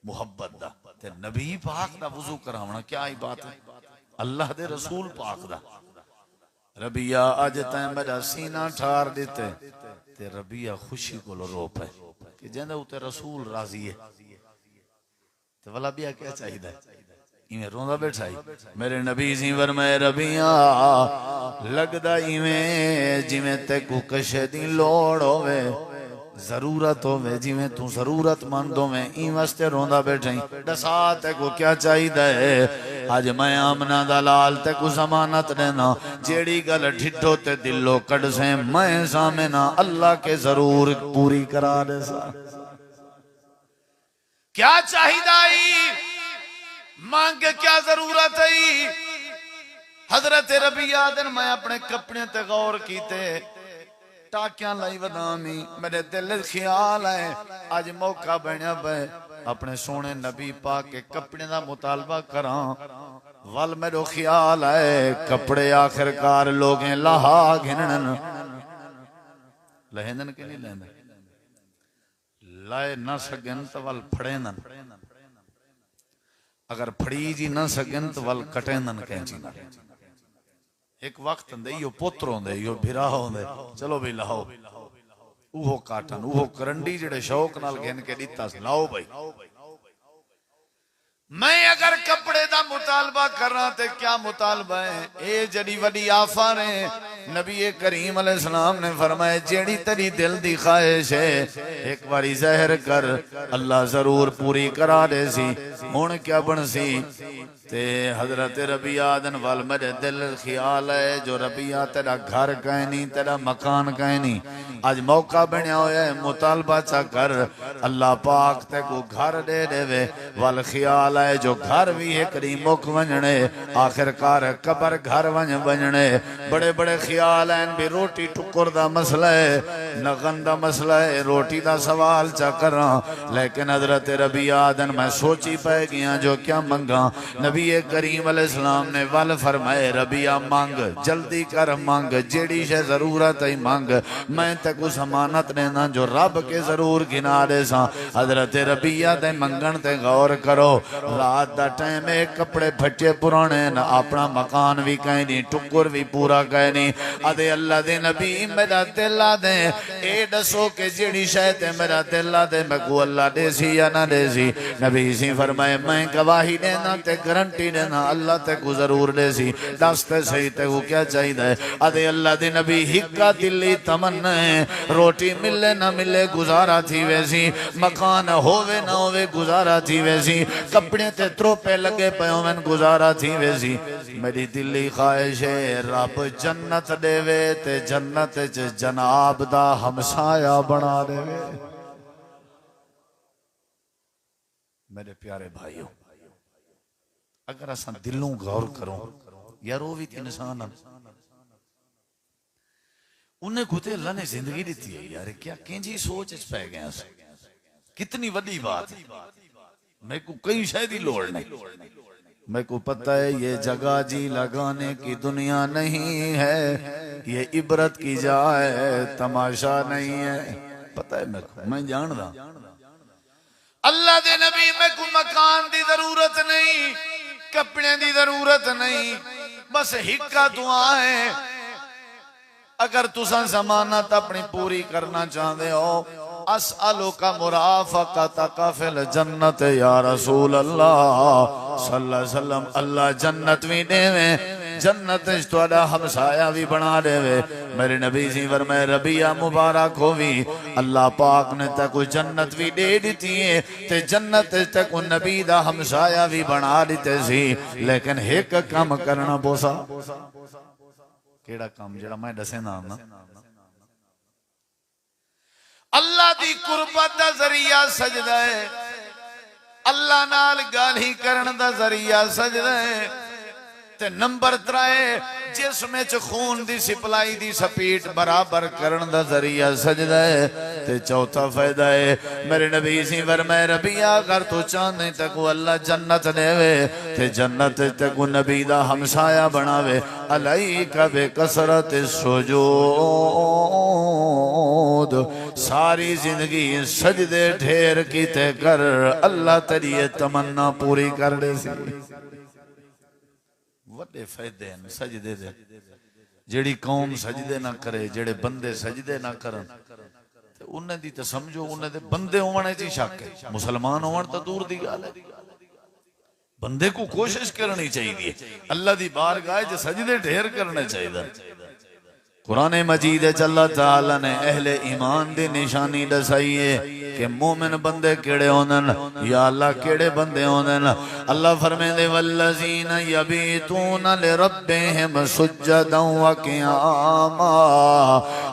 मुहब्बत दा ते नबी पाक दा वुजू करावना क्या ही बात है अल्लाह दे रसूल पाक दा रबिया अज तैं मेरा सीना ठार दिते ते रबिया खुशी कोलो रो पे कि जिंदे उते रसूल राजी है ते वला बिया क्या चाहिदा इवें रोंदा बैठा ही मेरे नबी जी फरमाए रबिया लगदा इवें जिवें ते को कशे दी लोड़ होवे जरूरत होवे जिवें तू जरूरतमंद होवे ई वास्ते रोंदा बैठा दसा ते को क्या चाहिदा है आज मैं आमना दा लाल ते को जमानत देना जेड़ी गल ढिठो ते दिलो कड से मैं सामना अल्लाह के जरूर पूरी करा दे सा क्या चाहिदा मांग क्या जरूरत है हजरत रबिया दिन मैं अपने कपड़े ते गौर कीते टाकियां लाई वदामी मेरे दिल ख्याल है आज मौका बनया पे अपने सोने नबी पाक के कपड़े का मुतालबा करा वल मेरो ख्याल है कपड़े आखिरकार लोग लाहा घिनन लहेंदन के नहीं लेंदे लाए ना सकन तो वल फड़ेंदन अगर फड़ी जी ना सकन तो वल कटेंदन कैंची ना एक वक्त होंदे यो पुत्र होंदे यो भिरा होंदे चलो भी लाओ उहो काटन उहो करंडी जेड़े शौक नाल घेन के दिता लाओ भाई मैं अगर कपड़े दा मुतालबा करा ते क्या मुतालबा है ए जड़ी वडी आफा ने नबी करीम अलैहिस्सलाम ने फरमाया जेड़ी तेरी दिल दी ख्वाहिश है एक बारी ज़ाहिर कर अल्लाह जरूर पूरी करा दे सी हुण क्या बन सी ते हजरत रबिया दिन वाल मेरे दिल ख्याल है जो रबिया तेरा घर कहीं नहीं तेरा मकान कहीं नहीं आज मौका बनया होया है मुतालबा चा कर अल्लाह पाक ते को घर दे देवे वाल ख्याल है जो घर भी एक मुख वंजने आखिरकार कबर घर वंज वंजने बड़े बड़े ख्याल हैं भी रोटी टुकर दा मसला है नगन दा मसला है रोटी दा सवाल चा करा लेकिन हजरत रबिया दिन मैं सोची पै गया जो क्या मंगा नबी नबी करीम अलैहिस्सलाम ने वल फरमाए रबिया मांग जल्दी कर मांग जेड़ी शे जरूरत है मांग मैं तेको जमानत देना जो रब के जरूर गिना दे सा। हजरत रबिया दे मंगन ते गौर करो रात दा टाइम है कपड़े फटे पुराने न अपना मकान भी कहीं नहीं टुकुर भी पूरा कहीं नहीं अदे अल्लाह दे नबी मेरा दिल ला दे ए दसो के जेड़ी शे ते मेरा दिल ला दे मैं को अल्लाह दे सी या ना दे सी। नबी सी फरमाए मैं गवाही देना ते गारंटी देना अल्लाह ते को जरूर दे सी दस ते सही ते को क्या चाहिए अदे अल्लाह दे नबी हिक्का दिली तमन्ना है रोटी मिले ना मिले गुजारा थी वैसी मकान होवे ना होवे गुजारा थी वैसी कपड़े ते त्रोपे लगे पयो मैन गुजारा थी वैसी मेरी दिली ख्वाहिश है रब जन्नत देवे ते जन्नत च जनाब दा हमसाया बना देवे। मेरे प्यारे भाइयों अगर असा दिलों गौर करो यार वो भी इंसान उन्हें खुद अल्लाह ने जिंदगी दी है यार क्या किंजी सोच पै गया कितनी बड़ी बात मेरे को कई शायद लोड़ नहीं मेरे को पता है ये जगह जी लगाने की दुनिया नहीं है ये इबरत की जाए तमाशा नहीं है पता है मेरे को मैं जान रहा अल्लाह दे नबी में को मकान दी जरूरत नहीं कपड़े दी जरूरत नहीं बस हिक्का दुआ है अगर तुसा जमानत अपनी पूरी करना चाहते हो अस्अलु का मुराफका फिल जन्नत या रसूल अल्लाह सल्लल्लाहु अलैहि वसल्लम अल्लाह जन्नत भी देवे जन्नत तुहाडा हमसाया भी बना देवे। मेरे नबी जी फरमाए रबिया मुबारक होवी अल्लाह पाक ने तेको जन्नत भी दे दी है ते जन्नत तेको नबी दा हमसाया भी बना दिते सी लेकिन एक काम करना बोसा केड़ा काम जेड़ा मैं दसेना ना अल्लाह दी कुर्बत दा जरिया सजदा है अल्लाह नाल गाली करन दा जरिया सजदा है ते नंबर 3 जिसमें च खून दी सप्लाई दी स्पीड बराबर करन दा जरिया सजदा है ते चौथा फायदा है मेरे नबी सी फरमाए रबिया अगर तू चाहने तको अल्लाह जन्नत देवे ते जन्नत तको नबी दा हमसाया बनावे अलैका बिकसरत सुजूद सारी जिंदगी सजदे ढेर कीते कर अल्लाह तेरी तमन्ना पूरी कर दे सी। बड़े फायदे हैं सजदे दे जेड़ी कौम सजदे ना करे जेड़े बंदे सजदे ना करन ते उन्हें दी ते समझो उन्हें दे बंदे होने च शक है मुसलमान होवन तो दूर दी गल है बंदे को कोशिश करनी चाहिए अल्लाह दी बारगाह च सजदे ढेर करने चाहिए। कुरान मजीद अल्लाह ताला ने अहले ईमान दी निशानी दसाई है कि मोमिन बंदे केड़े होंदन या अल्लाह केड़े बंदे होंदन। अल्लाह फरमांदे वल्लज़ीना यबीतूना लिरब्बिहिम सुज्जदन व क़ियामा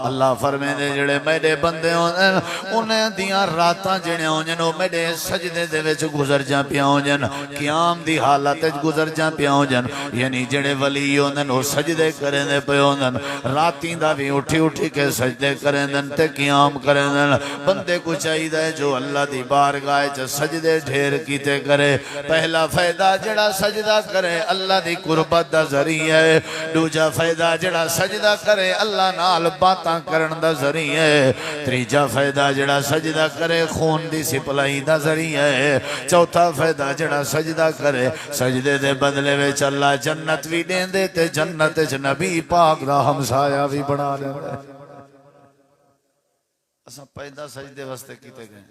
अल्लाह फरमांदे जेड़े मेरे बंदे होंदन उन्हां दियां रातां जेड़ियां होंदन ओ मेरे सजदे दे विच गुजर जा पिया होंदन क़याम दी हालत विच गुजर जा पिया होंदन यानी जेड़े वली होंदन ओ सजदे करदे पए होंदन रातीं दा भी उठी उठी के सजदे करदन ते क़याम करदन। बंदे को चाहिए जो अल्लाह दी बारगाह च सजदे ढेर कीते करे पहला फायदा जेड़ा सजदा करे अल्लाह दी कुर्बत दा जरिया है दूजा फायदा जेड़ा सजदा करे अल्लाह नाल बातां करन दा जरिया है तीजा फायदा जेड़ा सजदा करे खून दी सप्लाई दा जरिया है चौथा फायदा जेड़ा सजदा करे सजदे दे बदले विच अल्लाह जन्नत भी देंदे ते जन्नत च नबी पाक दा हमसाया भी बना देंदा। असा पैदा सजदे वास्ते कीते गए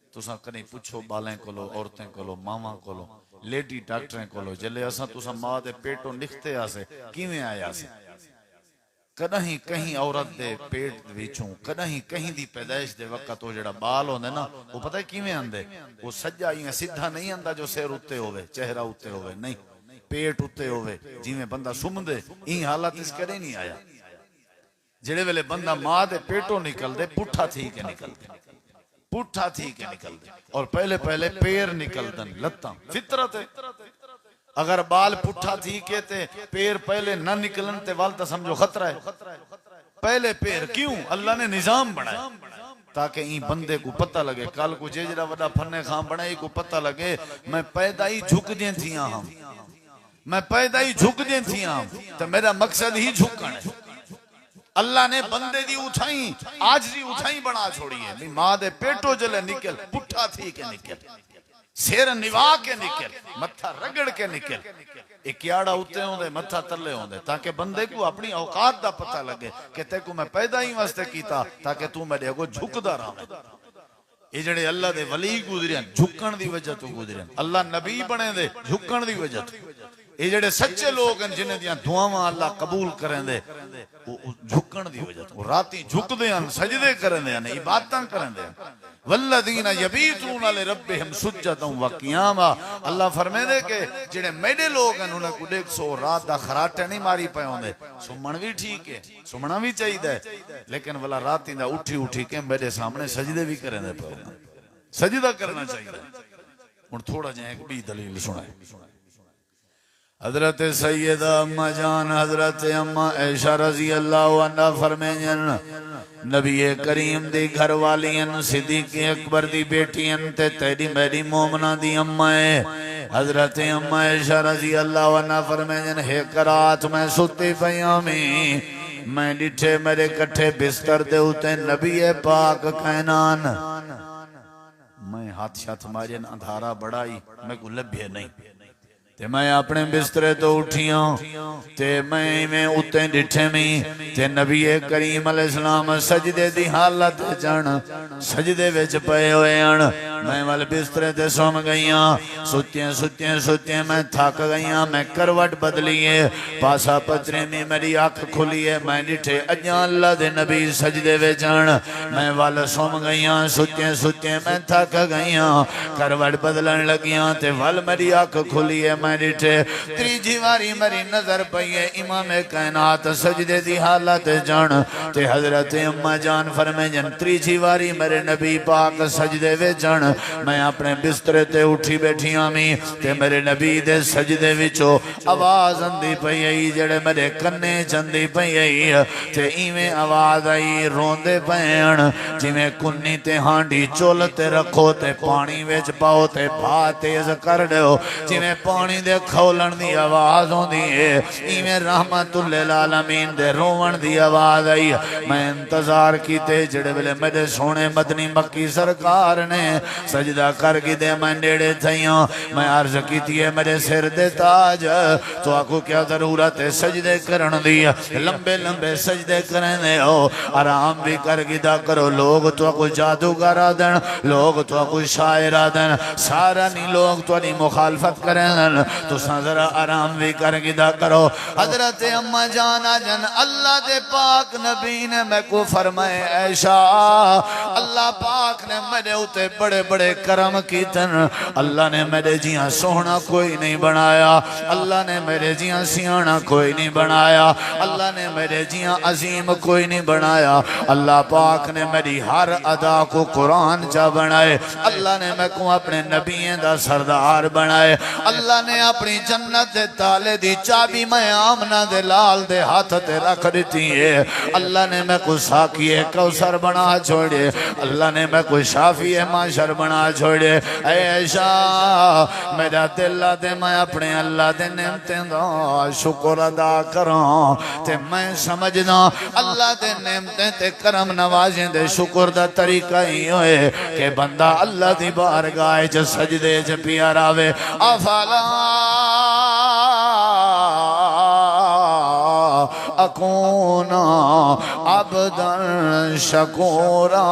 तुसा कहीं पुछो बालें कोलो औरतें कोलो मावा कोलो लेडी डॉक्टरें कोलो जले असा तुसा मां दे पेटों निकते आसे किवें आया से कहीं कहीं औरत दे पेट विचों कहीं कहीं दी पैदाइश दे वक्त वो जेड़ा बाल होंदे ना वो पता है किवें आंदे वो सज्जा इयां सीधा नहीं आंदा जो सिर उत्ते होवे चेहरा उत्ते होवे नहीं पेट उत्ते होवे जिवें बंदा सुमदे ई हालत इस करे नहीं आया जेड़े वेले बंदा मां दे पेटों निकलदे पुठा थी के निकलदे पुठा थी के निकलदे और पहले पहले पैर निकलदन लत्तां फितरत है अगर बाल पुठा थी के ते पैर पहले ना निकलन ते वाल तो समझो खतरा है पहले पैर क्यों अल्लाह ने निजाम बनाया ताकि ई बंदे को पता लगे कल को जेजरा वडा फन्ने खां बनाई को पता लगे मैं पैदा ही झुक दियां थियां हम मैं पैदा ही झुक दी थी तो मेरा मकसद ही झुकण है। अल्लाह ने बंदे दी उठाई आज दी उठाई बना छोड़ी है। मां दे पेटो जले निकल पुठा थी के निकल सिर निवा के निकल मत्था रगड़ के निकल एक याड़ा उत्ते होंदे मत्था तले होंदे ताकि बंदे को अपनी औकात दा पता लगे कि तेको मैं पैदा ही वास्ते कीता ताकि तू मेरे अगो झुकदा रहे। ये जड़े अल्लाह दे वली गुजरे झुकण दी वजह तो गुजरे अल्लाह नबी बने दे झुकण दी वजह तो। ये जड़े सच्चे लोग हैं जिन्हें दियां दुआवां अल्लाह कबूल करेंदे वो झुकण दी वजह तो राती झुकदे हैं सजदे करेंदे हैं इबादतां करेंदे हैं। वल्लदीना यबीतूना लिरब्बिहिम सुज्जदन व क़ियामा अल्लाह फरमांदे के जेड़े मेरे लोग हैं उन्हें को देख सो रात दा खराटे नहीं मारी पे होंदे। सुमण भी ठीक है सुमना भी चाहिए लेकिन वाला राती दा उठी उठी के मेरे सामने सजदे भी करेंदे पे सजदा करना चाहिए। हुण थोड़ा जिहा एक भी दलील सुनाए। हजरत सैयदा अम्मा जान हजरत अम्मा ऐशा रजी अल्लाह अन्हा फरमाईन नबी करीम दी घर वालियन सिद्दीक़ अकबर दी बेटियन ते तेरी मेरी मोमना दी अम्मा है। हजरत अम्मा ऐशा रजी अल्लाह अन्हा फरमाईन एक रात मैं सुती पईया मैं डिठे मेरे कट्ठे बिस्तर दे उते नबी पाक कैनान मैं हाथ शाथ मारे अंधारा बड़ाई मैं को लभ्य नहीं ते मैं अपने बिस्तरे तो उठिया ते मैं उत्ते डिठे में ते नबी करीम अलैहिस्सलाम सजदे दी हालत जण सजदे विच पए होए हन। मैं वाल बिस्तरे ते सौम गईया सुत्तियां सुत्तियां सुत्तियां मैं थक गईया मैं करवट बदली है पासा पतरे में मेरी अख खुली है मैं डिठे अजां अल्लाह दे नबी सजदे विच हन। मैं वाल सौम गईया सुत्तियां सुत्तियां मैं थक गईया करवट बदलन लगिया ते वाल मेरी अख खुली है मैं डिठे त्रीजी वारी मेरी नजर पई है इमाम कायनात सजदे दी हालत जान ते हजरत अम्मा जान फरमाईन त्रीजी वारी मेरे नबी पाक सजदे विच जान मैं अपने बिस्तरे ते उठी बैठिया मी ते मेरे नबी दे सजदे विचों आवाज आंदी पई आई जेड़े मेरे कन्ने चंदी पई आई ते इवें आवाज आई रोंदे पैण जिवें कुन्नी ते हांडी चुल ते रखो ते पानी विच पाओ ते भा तेज कर दो जिवें पानी दे खौलण दी आवाज आउंदी है इवें रहमतुल लिल आलमीन दे रोवण दी आवाज आई। मैं इंतजार कीते जेड़े वेले मेरे सोने मदनी मक्की सरकार ने सजदा कर गिदे मैं नेड़े थईया मैं अर्ज कीती है मेरे सिर दे ताज तो आखो क्या जरूरत है सजदे करन दी लंबे लंबे सजदे करने हो आराम भी कर गिदा करो। लोग तो को जादूगर आदन लोग तो को शायर आदन सारा नहीं लोग तुहाडी मुखालफत करें तो जरा आराम भी कर गिदा करो। हजरत अम्मा जान आजन अल्लाह दे पाक नबी ने मैं को फरमाए ऐशा अल्लाह पाक ने मेरे उते बड़े बड़े करम कीतन अल्लाह ने मेरे जिया सोहना कोई नहीं बनाया अल्लाह ने मेरे जिया सियाना कोई नहीं बनाया अल्लाह ने मेरे जिया अजीम कोई नहीं बनाया अल्लाह पाक ने मेरी हर अदा को कुरान चा बनाए अल्लाह ने मैं को अपने नबियों दा सरदार बनाए अल्लाह ने अपनी जन्नत दे ताले दी चाबी मैं आमना दे लाल दे हाथ ते रख दी है अल्लाह ने मैं को साकी कौसर बना छोड़े अल्लाह ने मैं को शाफी माशर बना छोड़े। ऐशा मेरा दिल दे मैं अपने अल्लाह दे नेमतें दा शुक्र अदा करां ते मैं समझना अल्लाह दे नेमतें ते करम नवाज़ें दे शुक्र दा तरीका ही होए कि बंदा अल्लाह दी बारगाह च सजदे च पिया रहे। अफला अकूना अब्दन शकूरा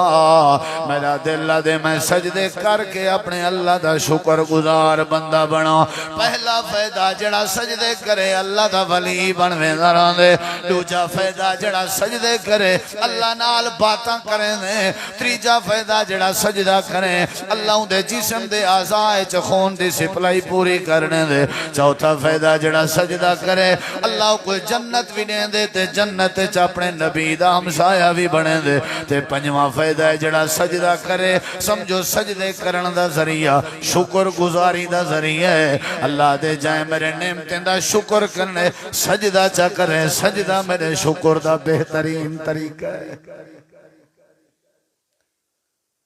मेरा दिल दे मैं सजदे करके अपने अल्लाह दा शुक्र गुजार बंदा बना। पहला फायदा जड़ा सजदे करे अल्लाह दा वली बनवेंदा रहे। दूजा फायदा जड़ा सजदे करे अल्लाह नाल बातां करे ने। तीजा फायदा जड़ा सजदा करे अल्लाह दे जिस्म दे आज़ाए च खून दी सप्लाई पूरी करने दे। चौथा फायदा जड़ा सजदा करे अल्लाह को जन्नत भी दे दे ते जन्नत च अपने नबी दा हमसाया भी बने दे। ते पंजवां फायदा है जड़ा सजदा करे समझो सजदे करन दा जरिया शुक्र गुजारी दा जरिया है। अल्लाह दे जाए मेरे नेमतें दा शुक्र करने सजदा चा करे सजदा मेरे शुक्र दा बेहतरीन तरीका है।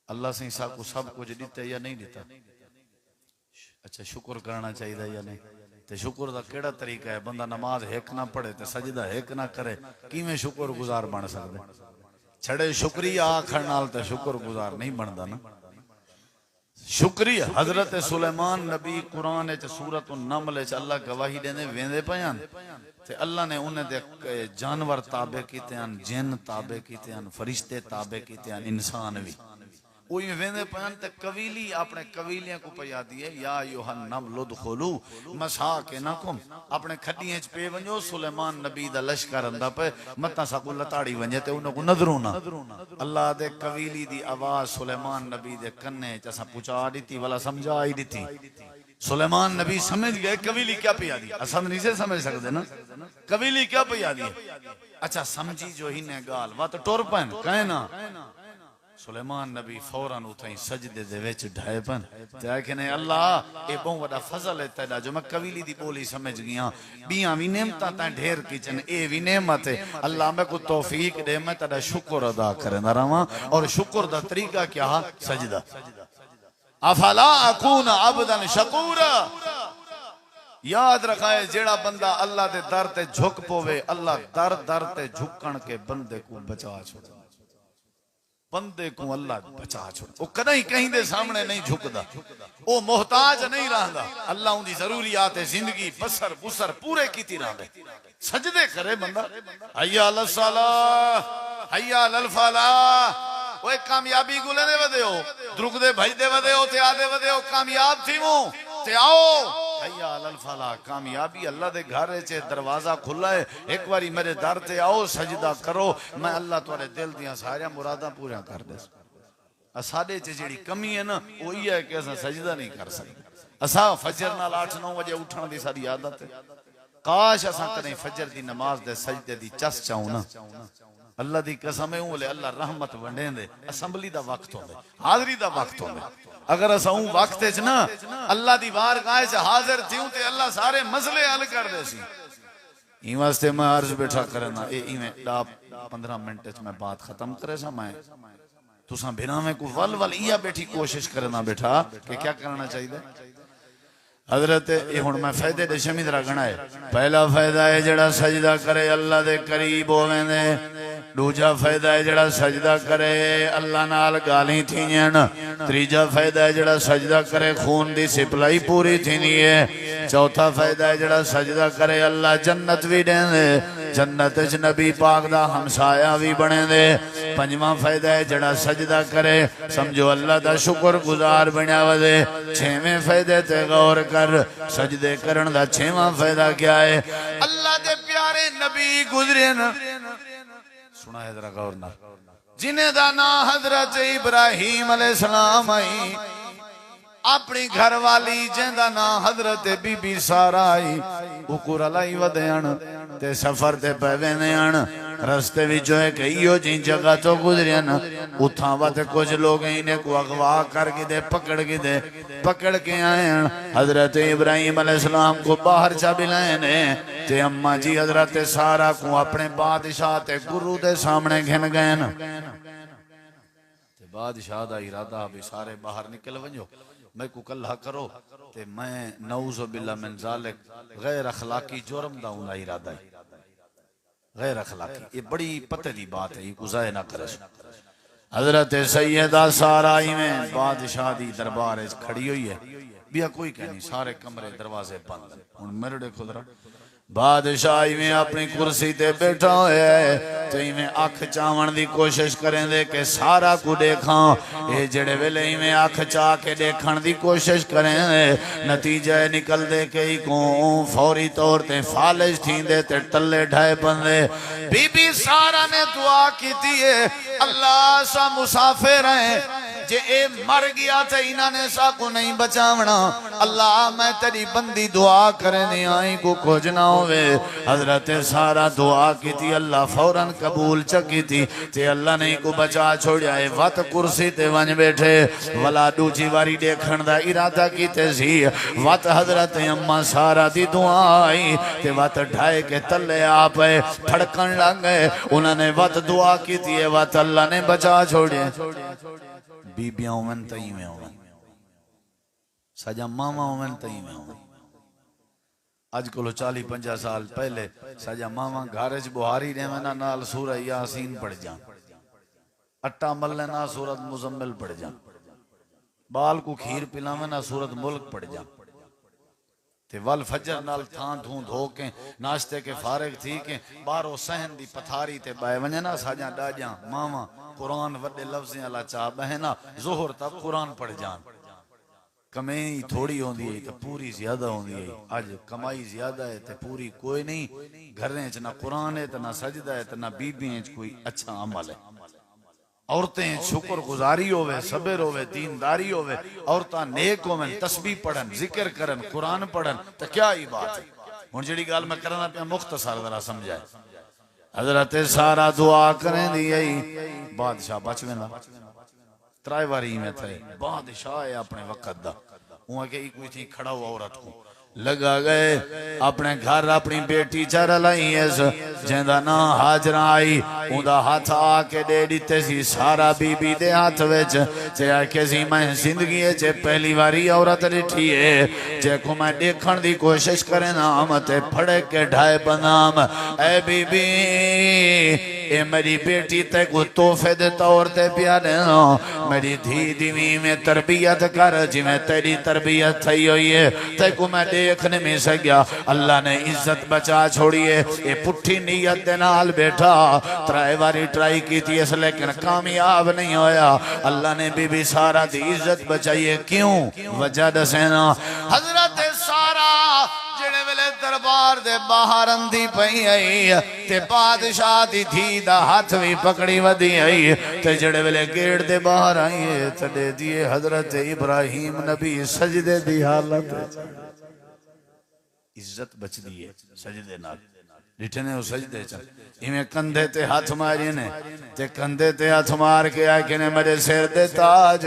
अल्लाह से सब कुछ दिता या नहीं दिता अच्छा शुक्र करना चाहिए या नहीं ते शुक्र दा केड़ा तरीका है? बंदा नमाज एक ना पढ़े ते सजदा एक ना करे, किवें शुक्र गुजार बन सकदा? छड़े शुक्रिया आखण नाल ते शुक्र गुजार नहीं बनदा ना। शुक्रिया हजरत सुलेमान नबी कुरान च सूरत नमल च अल्लाह गवाही देंदे वेंदे पयान ते अल्लाह ने उन्हें दे जानवर ताबे कीते हैं, जिन ताबे कीते हैं, फरिश्ते ताबे कीते हैं, इंसान भी ओही वेंदे पयान ते कबीली अपने कबीलियां को पया दिए या यूहन नमलुद खुलू मसा के नाकुम अपने खड्डियां च पे वंजो सुलेमान नबी दा लश्कर अंदा पे मता साकू लताड़ी वंजे ते उनको नजरों ना अल्लाह दे कबीली दी आवाज सुलेमान नबी दे कन्ने च असा पुचा दीती वाला समझा ही दीती। सुलेमान नबी समझ गए कबीली क्या पिया दी, असा नहीं से समझ सकते ना कबीली क्या पिया दी। अच्छा समझी जो ही ने गाल वा तो टुर पन कहे ना सुलेमान नबी फौरन उठाई सजदे दे विच ढाए पन ते आखने अल्लाह ए बहुत बड़ा फजल है तेरा जो मैं कबीली दी बोली समझ गया। बियां भी नेमतां ता ढेर किचन ए भी नेमत है अल्लाह मैं को तौफीक दे मैं तेरा शुक्र अदा करना रहा। और शुक्र दा तरीका क्या? सजदा। अफला अकून अबदन शकूरा। याद रखाए जेड़ा बंदा अल्लाह दे दर ते झुक पोवे अल्लाह दर दर ते झुकण के बंदे को बचा छोड़, बंदे को अल्लाह बचा छोड़। वो कदई कहीं दे सामने नहीं झुकदा, वो मोहताज नहीं रहंदा। अल्लाह उनकी जरूरियात जिंदगी बसर बुसर पूरे कीती रहंदे। सजदे करे बंदा हय्या अल सलाह हय्या अल फलाह। ओए कामयाबी को लेने वदे हो द्रुकदे भजदे वदे हो ते आदे वदे हो कामयाब थीवो ते आओ हय्या अल फलाह। कामयाबी अल्लाह दे घर च दरवाजा खुला है, एक बारी मेरे दर ते आओ सजदा करो मैं अल्लाह तुहाडे दिल दियां सारियां मुरादां पूरियां कर दे। साडे च जेड़ी कमी है ना वो ये है कि असां सजदा नहीं कर सकते। असां फजर नाल 8-9 बजे उठण दी साडी आदत है। काश असां कदे फजर दी नमाज दे सजदे दी चस चाऊं ना अल्लाह दी कसम है ओले अल्लाह रहमत वंडेंदे। असम्बली दा वक्त होंदे, हाजरी दा वक्त होंदे। अगर असां ऊ वक्त च ना अल्लाह दी बारगाह च हाजिर थियूं ते अल्लाह सारे मसले हल कर दे सी। ई वास्ते मैं अर्ज बैठा करना ए इवें 15 मिनट च मैं बात खत्म करे सा। मैं तुसां बिना में को वल वल इया बैठी कोशिश करना बैठा कि क्या करना चाहिए। हजरत ये हुण मैं फायदे दे शमी जरा गणाए। पहला फायदा है जड़ा सजदा करे अल्लाह दे करीब होवेंदे। दूजा फायदा है जड़ा सजदा करे अल्लाह नाल गाली थीजन। तीजा फायदा है जड़ा सजदा करे खून दी सप्लाई पूरी थींदी है। चौथा फायदा है जड़ा सजदा करे अल्लाह जन्नत भी देंदे, जन्नत च नबी पाक दा हमसाया भी बनेंदे। पंजवां फायदा है जड़ा सजदा करे समझो अल्लाह दा शुक्र गुजार बनया वदे। छेवें फायदे ते गौर कर सजदे करन दा छेवां फायदा क्या है? अल्लाह दे प्यारे नबी गुजरे न सुना है जरा गौर ना जिन्हें दा ना हजरत इब्राहिम अलैहिस्सलाम आई अपनी घर वाली जिंदा ना हजरत बीबी सारा आई उकुर लाई वदन ते सफर ते पवेंदन रस्ते विचो एक इहो जी जगह तो गुजरियन उथा वत कुछ लोग इन्हें को अगवा करके दे पकड़ के आए हजरत इब्राहिम अलैहिस्सलाम को बाहर चा बिलाए ने ते अम्मा जी हजरत सारा को अपने बादशाह ते गुरु दे सामने घिन गए न। बादशाह दा इरादा भी सारे बाहर निकल वंजो मैं को कल्हा करो ते मैं नऊज़ बिल्ला मिन ज़ालिक गैर अखलाकी जुर्म दा उनका इरादा है। गैर अखलाकी ये बड़ी पते दी बात है, ये गुज़ाए ना करे। हजरत सैयदा सारा में बादशाह दी दरबार खड़ी हुई है बिया कोई कह नहीं सारे कमरे दरवाजे बंद। हुण मेरे देखो जरा बादशाह में अपनी कुर्सी ते बैठा है तो इवें अख चावण की कोशिश करेंदे कि सारा को देखा। ये जेड़े वेले इवें अख चा के देखण की कोशिश करेंदे नतीजा निकल दे कई को फौरी तौर ते फालिज थींदे ते टल्ले ढाए बंदे। बीबी सारा ने दुआ की है अल्लाह सा मुसाफिर है जे ए मर गया तो इन्होंने साकू नहीं बचावना। अल्लाह मैं तेरी बंदी दुआ करने आई को कुछ ना होवे। हजरत सारा दुआ की थी अल्लाह फौरन कबूल चकी थी ते अल्लाह ने को बचा छोड़ा है। वत कुर्सी ते वन बैठे वला दूजी वारी देखण दा इरादा कीते सी। वत हजरत अम्मा सारा दी दुआ आई ते वत ढाए के तले आप फड़कन लग गए। उन्होंने वत दुआ की थी वत अल्लाह ने बचा छोड़े। बीबियां उमन तई में उमन सजा मामा उमन तई में उमन अज को 40-50 साल पहले सजा मावा घर च बुहारी रहना नाल सूरह यासीन पढ़ जा, अट्टा मल्ले ना सूरत मुजम्मिल पढ़ जा, बाल को खीर पिलावे ना सूरत मुल्क पढ़ जा, ते वल फजर नाल थां थूं धो के नाश्ते के फारिग थी के बारो सहन दी पथारी ते बाय वने ना साजा डाजा मावा कुरान वड्डे लफ्ज़ें अला चा बहना ज़ोहर तक कुरान पढ़ जान। कमाई थोड़ी होंदी है तो पूरी ज्यादा होंदी है। अज कमाई ज्यादा है तो पूरी कोई नहीं, घरें च ना कुरान है तो ना सजदा है तो ना बीबियां च कोई अच्छा अमल है। औरतें शुक्र गुजारी होवे, सबर होवे, दीनदारी होवे, औरतां नेक होवन, तस्बीह पढ़न, जिक्र करन, कुरान पढ़न, तो क्या ही बात है। हुण जेड़ी गल मैं करना पिया मुख्तसर जरा समझाए। हजरत सारा दुआ करें दी बादशाह बच वेंदा, त्राई बारी में थे बादशाह है अपने वक्त दा, उहाँ के कोई थी खड़ा हुआ औरत को लगा गए अपने घर अपनी बेटी चर लाई जिंदा ना हाजरा आई, उदा हाथ आके दे दिते सी सारा बीबी दे हाथ विच, जे आखे सी मैं जिंदगी च पहली बारी औरत डिठी है, जे को मैं देखण दी कोशिश करे ना मते फड़े के ढाए बनाम। ए बीबी ए मेरी बेटी ते को तोहफे दे तौर ते प्यारे मेरी धी दिवी में तरबियत कर जिवें तेरी तरबियत थई हुई है, ते को मैं देखने में सकिया। अल्लाह ने इज्जत बचा छोड़ी है, ये पुठी नीयत दे नाल बैठा त्राई बारी ट्राई की थी लेकिन कामयाब नहीं होया। अल्लाह ने बीबी सारा दी इज्जत बचाई है, क्यों वजह दसेना। हजरत सारा जेड़े वेले दरबार दे बाहर अंधी पई आई ते बादशाह दी धी दा हाथ भी पकड़ी वधी आई, ते जेड़े वेले गेट दे बाहर आई ते दे दिए हजरत इब्राहिम नबी सजदे दी हालत। इज्जत बचदी है सजदे नाल, डिठे ने सजदे च इवें कंधे ते हाथ मारे ने ते कंधे ते हाथ मार के आके ने मेरे सिर दे ताज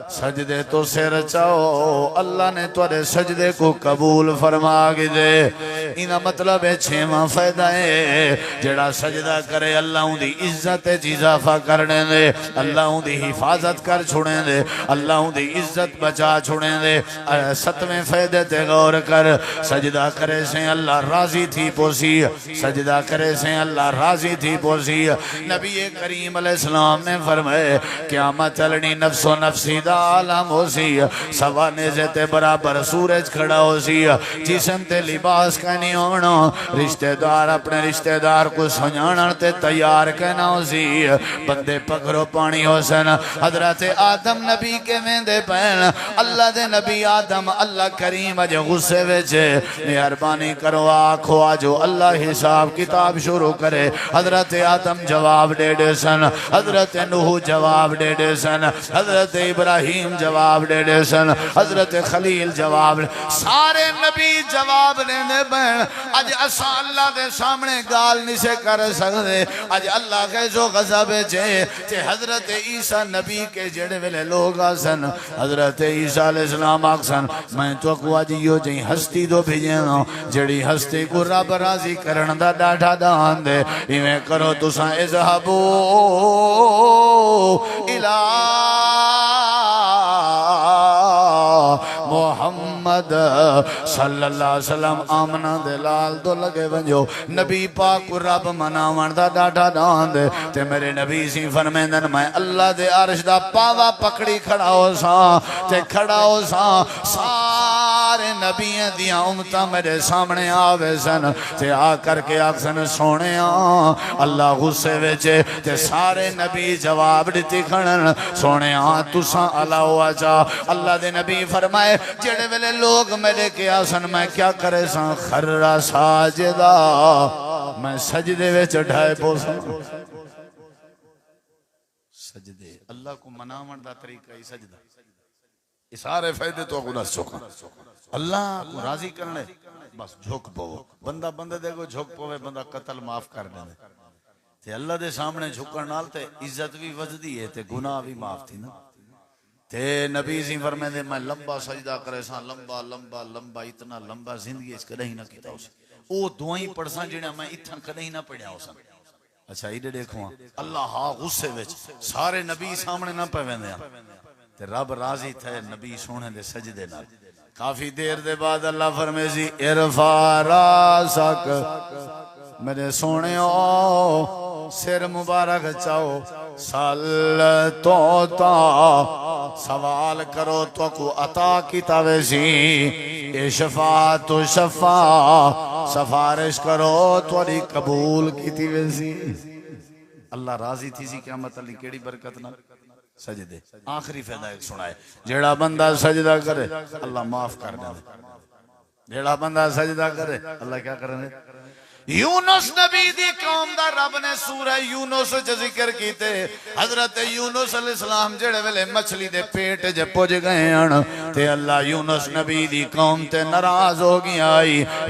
सजदे तो सिर चाओ, अल्लाह ने तुहाडे सजदे को कबूल फरमा के दे। इना मतलब है छेवां फायदा है जेड़ा सजदा करे अल्लाह दी इज्जत च इजाफा करने दे, अल्लाह दी हिफाजत कर छुड़े दे, अल्लाह दी इज्जत बचा छुड़े दे। सतवें फायदे ते गौर कर, सजदा करे से अल्लाह राजी थी पोसी, सजदा करे से अल्लाह राजी थी पोसी। नबी करीम अलैहिस्सलाम ने फरमाए क़यामत चलनी नफ्सो नफ्सी दा आलम होसी, सवा नेज़े ते बराबर सूरज खड़ा होसी, जिस्म ते लिबास का नहीं होना, रिश्तेदार अपने रिश्तेदार को सुझाणन ते तैयार कहना होसी, बंदे पकड़ो पानी होसन। हजरत आदम नबी के वेंदे पैन, अल्लाह दे नबी आदम अल्लाह करीम अज गुस्से विच, मेहरबानी करो आखो आजो अल्लाह हिसाब किताब शुरू करे। हजरत आदम जवाब दे दे सन, हजरत नूह जवाब दे दे सन, हजरत इब्राहिम जवाब दे दे सन, हजरत खलील जवाब, सारे नबी जवाब देने पैन। अज असा अल्लाह दे सामने गाल नहीं से कर सकते, अज अल्लाह के जो गजब चे हजरत ईसा नबी के जेड़े वेले लोग आसन, हजरत ईसा अलैहिस्सलाम आखसन मैं तो को अज यो जई हस्ती दो भेजे ना जेड़ी हस्ती को रब राजी करन दा डाढ़ा दान दे। इवें करो तुसा इज़हबू इला मोहम्मद सल्लल्लाहु अलैहि वसल्लम आमना दे लाल दो लगे वंजो, नबी पाक को रब मनावन दा डाढ़ा दान दे। ते मेरे नबी सी फरमांदन मैं अल्लाह दे अर्श दा पावा पकड़ी खड़ा हो सा ते खड़ा हो सा, सारे नबियां दियां उम्मतां मेरे सामने आवे सन ते आ करके आखसन सोने अल्लाह गुस्से विच, ते सारे नबी जवाब दिती खड़न सोने तुसा अलाओ आजा। अल्लाह दे नबी फरमाए जेड़े वेले लोग मेरे के आसन मैं क्या करे सा खर्रा साजदा, मैं सजदे विच ढाए पोसा। सजदे अल्लाह को मनावन दा तरीका ही सजदा। ये सारे फायदे तो गुना चुका अल्लाह को राजी करने बस झुक पवो, बंदा बंदे दे को झुक पवे, बंदा कत्ल माफ कर दे ते अल्लाह दे सामने झुकण नाल ते इज्जत भी वजदी है ते गुनाह भी माफ थी ना। ते नबी सी फरमांदे मैं लंबा सजदा करे सा, लंबा लंबा लंबा इतना लंबा जिंदगी इस कदे ही ना कीता उस ओ दुआई पढ़सा जेड़ा मैं इथन कदे ही ना पढ़या उस। अच्छा इधर देखो अल्लाह हा गुस्से विच सारे नबी सामने ना पवेंदे ते रब राजी थे नबी सोने दे सजदे नाल। काफी देर दे बाद अल्लाह फरमे सी इरफा रासक, मेरे सोने सिर मुबारक चाहो, सल तोता सवाल करो तो को अता किता वैसी, इशफा तो शफा सफारिश करो थोड़ी कबूल की वैसी। अल्लाह राजी थी सी क़यामत अली केड़ी बरकत ना सजदे। आखिरी फायदा एक सुनाए, जेड़ा बंदा सजदा करे अल्लाह माफ कर दे, जेड़ा बंदा सजदा करे अल्लाह क्या करे। यूनुस नबी दी कौम दा रब ने सूरह यूनुस च जिक्र कीते। हजरत यूनुस अलैहिस्सलाम जेड़े वेले मछली दे पेट च पुज गए हन ते अल्लाह यूनुस नबी दी कौम ते नाराज हो गया।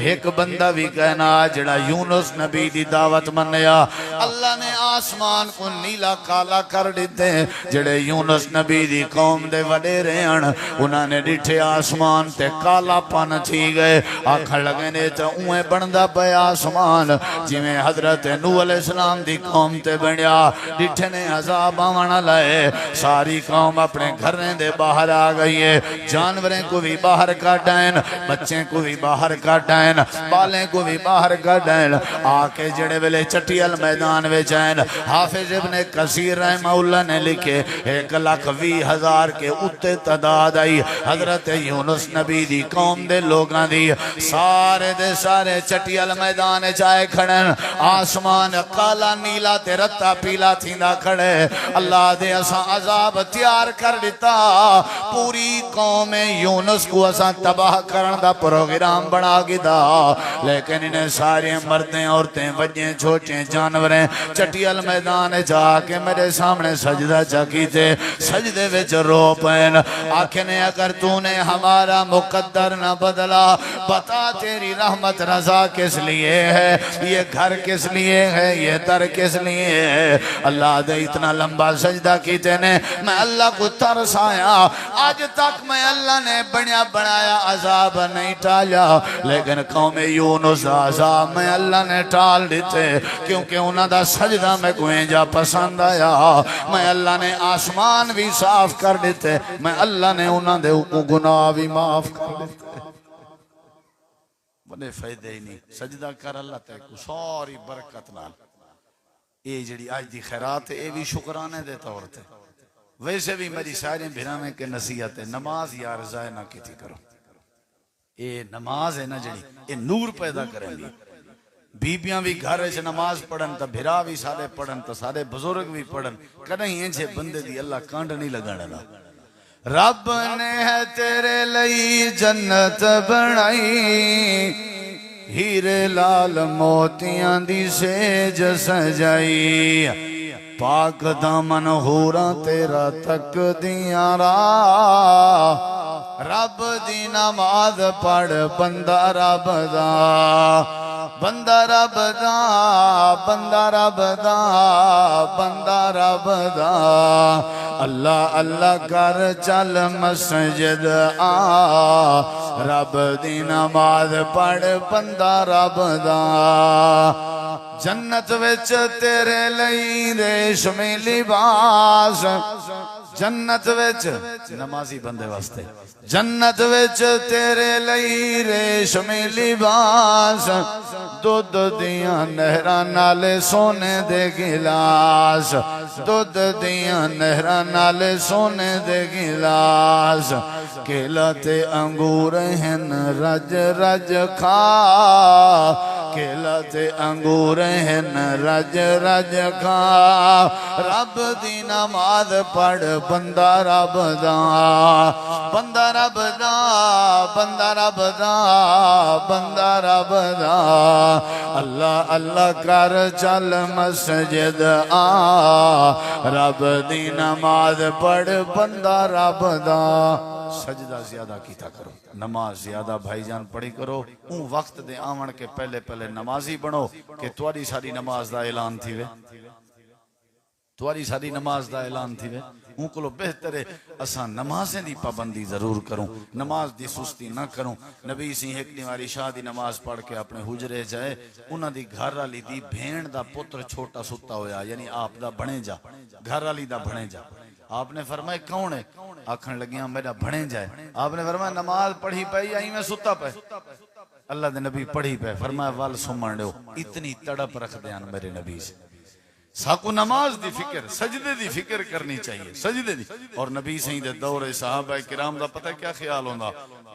एक बंदा भी कहना जेड़ा यूनुस नबी दी दावत मनया, अल्लाह ने आसमान को नीला काला कर दिते। जेड़े यूनुस नबी दी कौम दे वडेरे हन उन्होंने डिठे आसमान ते कालापन थी गए। आखन लगे ने तो उए बनदा पिया आसमान जिमें हजरत नूह अलैहिस्सलाम दी कौम ते बनया। डिठे ने अजाब आवन लाए, सारी कौम अपने घरें दे बाहर आ गई है। जानवरें को भी बाहर काटैन, बच्चे को भी बाहर काटैन, बालें को भी बाहर काटैन। आके जेड़े वेले चटियल मैदान विच आन, हाफिज इब्ने कसीर रहमहुल्लाह ने लिखे 1,20,000 के उत्ते तादाद आई हजरत यूनुस नबी दी कौम दे लोगां दी। सारे दे सारे चटियल मैदान जाए खड़न, आसमान काला नीला ते रत्ता पीला थींदा खड़े। अल्लाह दे असा अजाब तैयार कर दिता, पूरी कौम यूनुस को असा तबाह करन दा प्रोग्राम बना गिदा। लेकिन इन्हें सारे मर्दें औरतें बच्चे छोटे जानवरें चटियल मैदान जाके मेरे सामने सजदा कीते। सजदे विच रो पैन, आखने अगर तूने हमारा मुकद्दर न बदला, बता तेरी रहमत रजा किस लिए है, ये घर किस लिए है, ये दर किस लिए है। अल्लाह दे इतना लंबा सजदा कीते ने, मैं अल्लाह को तरस आया। आज तक मैं अल्लाह ने बनया बनाया अजाब नहीं टाला, लेकिन कौम यूनुस दा अजाब मैं अल्लाह ने टाल दिते, क्योंकि उन्हां दा सजदा मैं कोई जा पसंद आया। मैं अल्लाह ने आसमान भी साफ कर दिते, मैं अल्लाह ने उन्हां दे गुनाह भी माफ कर दिते। बड़े फायदे ही नहीं सजदा कर अल्लाह ते को सारी बरकत नाल। ये जिहड़ी अज दी खैरात ये भी शुकराने दे तौर ते। वैसे भी मेरी सारी भिरावें के नसीहत है, नमाज यार ज़ाय ना कीती करो। ये नमाज है ना जिहड़ी ये नूर पैदा करेंगी। बीबियां भी घर च नमाज पढ़न तो भिरा भी सारे पढ़न तो सारे बुजुर्ग भी पढ़न, कदे इंजे बंदे दी अल्लाह कांड नहीं लगाने दा। रब ने है तेरे लई जन्नत बनाई, हीरे लाल मोतियां दी सेज सजाई। पाक दामन होरा तेरा तक दिया राह, रब दी नमाज पढ़ बंदा रब दा, बंदा रब दा, बंदा रब दा, बंदा रब दा। अल्लाह अल्लाह कर चल मस्जिद आ, रब दी नमाज पढ़ बंदा रब दा। जन्नत विच तेरे लई रेशमी लिबास, जन्नत विच नमाजी बंदे वास्ते, जन्नत विच तेरे लई रेशमी लिबास। दुध दियां नहरां नाले सोने दे गिलास, दुध दियां नहरां नाले सोने दे गिलास। केला ते अंगूर हन रज रज खा, केला ते अंगूर हन रज रज खा। रब दी नमाज पढ़ बंदा रब दा, बंदा रब दा, बंदा रब दा, बंदा रब दा। अल्लाह अल्लाह कर चल मस्जिद आ, रब दी नमाज पढ़ बंदा रब दा। सजदा ज्यादा कीता करो, नमाज ज्यादा भाईजान पढ़ी करो। ऊ वक्त दे आवन के पहले पहले नमाजी बनो कि तुहारी सारी नमाज दा ऐलान थी वे, तुहारी सारी नमाज दा ऐलान थी वे। ऊ कोलो बेहतर है असा नमाजें दी पाबंदी जरूर करूं, नमाज दी सुस्ती ना करूं। नबी सिंह एक वारी शाह दी नमाज पढ़ के अपने हुजरे जाए, उन्हां दी घर वाली दी भेण दा पुत्र छोटा सुता होया, यानी आप दा बने जा, घर वाली दा बने जा। आपने फरमाया कौन है? आखन लगिया मेरा भणे जाए। आपने फरमाया नमाज पढ़ी पई आई मैं सुता पे। अल्लाह दे नबी पढ़ी पे, फरमाया वल सुमण दो। इतनी तड़प रख दियान मेरे नबी से। साकू नमाज दी फिक्र, सजदे दी फिक्र करनी चाहिए, सजदे दी। और नबी सही दे दौरे सहाबा किराम दा पता क्या ख्याल होंदा,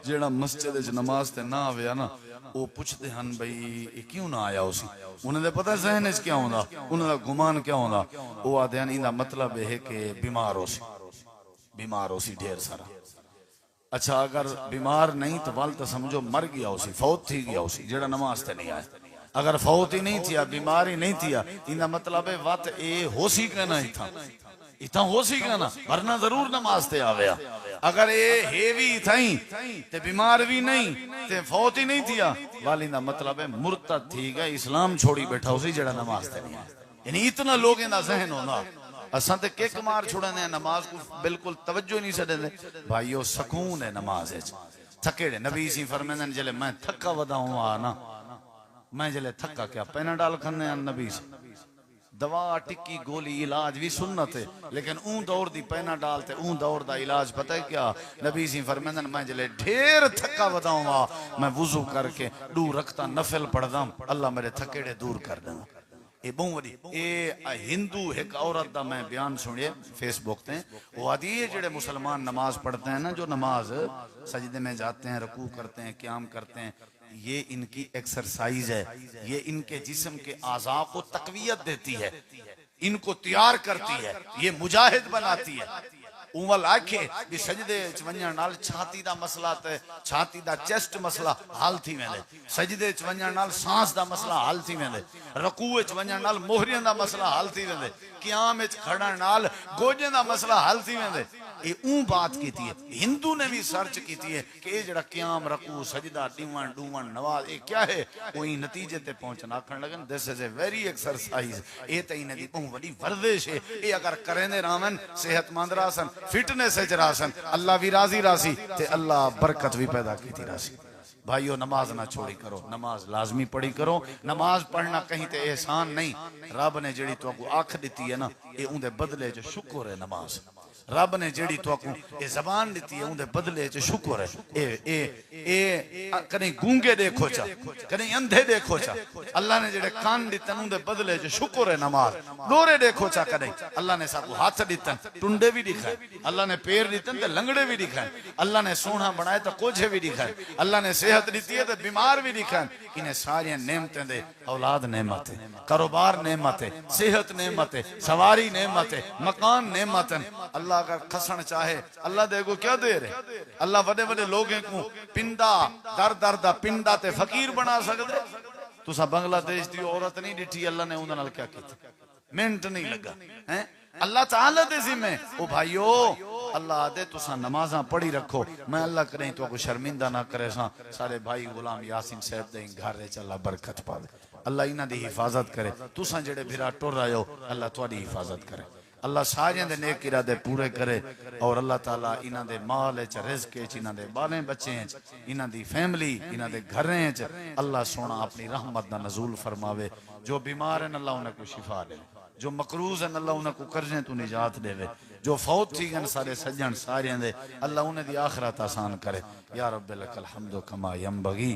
जेड़ा मस्जिद च नमाज ते ना आवे ना वो पुछते हैं भाई ये क्यों ना आया उसी। उन्हें पता जहन च क्या होंदा, उन्हें गुमान क्या होंदा। वो आते हैं इनका मतलब है कि बीमार हो सी, बीमार हो सी ढेर सारा। अच्छा अगर बीमार नहीं तो वाल तो समझो मर गया उसी, फौत थी गया उसी जेड़ा नमाज ते नहीं आया। अगर फौत ही नहीं थिया, बीमार ही नहीं थिया, इनका मतलब है वत ए हो सी कहना इथा इथा हो सी कहना, वरना जरूर नमाज ते आवेया। अगर ये है भी थई ते बीमार भी नहीं ते फौत ही नहीं थिया, वाली दा मतलब है मुर्तद थी गए, इस्लाम छोड़ी बैठा उसी जेड़ा नमाज ते नहीं आया। यानी इतना लोगों दा जहन होंदा। असां ते किक मार छुड़ने नमाज को बिल्कुल तवज्जो नहीं छड़े। भाईओ सुकून है नमाज विच। थकेड़े नबी सी फरमांदन जले मैं थका वदाऊं आ ना, मैं जले थका क्या पैनाडाल खन्ने नबी से दवा टिक्की गोली इलाज भी सुन्नत है, लेकिन ऊं दौर दी पैनाडाल ते ऊं दौर दा इलाज पता है क्या? नबी सी फरमांदन मैं जले ढेर थका वदाऊं आ मैं वुजू करके दू रखता नफल पढ़दा, अल्लाह मेरे थकेड़े दूर कर देना। ये बहुत वडी ए हिंदू एक औरत दा मैं बयान सुनिए फेसबुक ते। वो आदि है जेड़े मुसलमान नमाज पढ़ते हैं ना, जो नमाज सजदे में जाते हैं, रुकू करते हैं, क़याम करते हैं, ये इनकी एक्सरसाइज है, ये इनके जिस्म के आज़ा को तकवीयत देती है, इनको तैयार करती है, ये मुजाहिद बनाती है। उमल आखे भी सजदे च वञण नाल छाती दा मसला ते छाती दा चेस्ट मसला हल थी वेंदे, सजदे च वञण नाल सांस दा मसला हल थी वेंदे, रकूअ च वञण नाल मोहरियां दा मसला हल थी वेंदे, क़याम च खड़न नाल गोजे दा मसला हल थी वेंदे। ये ऊं बात की है। हिंदू ने भी सर्च की है कि ये जड़ा क़याम रकू सजदा डीवन डूवन नवाज ये क्या है, वही नतीजे ते पहुंचना। आखन लगन this is a very exercise, ये तो इन्हें दी बहुत बड़ी वर्जिश है। ये अगर करेंदे रामन सेहतमंद रासन, फिटनेस च रासन, अल्लाह भी राजी रासी ते अल्लाह बरकत भी पैदा की थी रासी। भाइयों नमाज ना छोड़ी करो, नमाज लाजमी पढ़ी करो। नमाज पढ़ना कहीं ते एहसान नहीं, रब ने जेड़ी तुहाकू आख दी है ना, ये उनके बदले च शुक्र है। नमाज रब ने जेड़ी तुहाकू ये जबान दी है उनके बदले च शुक्र है। ए कहीं गूंगे देखो चा, कहीं अंधे देखो चा, अल्लाह ने जेड़े कान दितन उनके बदले च शुक्र है। नमाज डोरे देखो चा, कहीं अल्लाह ने साकू हाथ दितन, टुंडे भी दिखाए, अल्लाह ने पैर दितन ते लंगड़े भी दिखाए, अल्लाह ने सोना बनाए तो कोझे भी दिखाए, अल्लाह ने सेहत दी है तो बीमार भी दिखाए। इन्हें सारिया नेमतें दे, औलाद नेमत है, कारोबार नेमत है, सेहत नेमत है, सवारी नेमत है, मकान नेमत है। अल्लाह अगर खसन चाहे अल्लाह देखो क्या दे रहे। अल्लाह वडे वडे लोगों को पिंडा दर दर दा पिंडा ते फकीर बना सकते। तुसा बांग्लादेश दी औरत नहीं डिठी, अल्लाह ने उन्हां नाल क्या कीता, मिनट नहीं लगा है। अल्लाह ताला दे जिम्मे ओ भाइयो अल्लाह आदे तुसा नमाजा पढ़ी रखो। मैं अल्लाह करे तो को शर्मिंदा ना करे। सारे भाई गुलाम यासीन साहब दे घर च अल्लाह बरकत पावे, अल्लाह इन्हां दी हिफाजत करे। तुसा जेड़े भिरा टुर रहे हो अल्लाह तुहाडी हिफाजत करे, अल्लाह सारियां दे नेक इरादे पूरे करे। और अल्लाह ताला इन्हां दे माल च रिज़्क च इन्हां दे बाले बच्चे च इन्हां दी फैमिली इन्हां दे घरें च अल्लाह सोना अपनी रहमत दा नज़ूल फरमावे। जो बीमार हैं अल्लाह उन्हें को शिफा दे, जो मकरूज हैं अल्लाह उन्हें को कर्जे तू निजात देवे, जो फौत थी गन सारे सज्जन सारियां दे अल्लाह उन्हें दी आखिरत आसान करे। या रब्बल लकल हम्दु कमा यंबगी।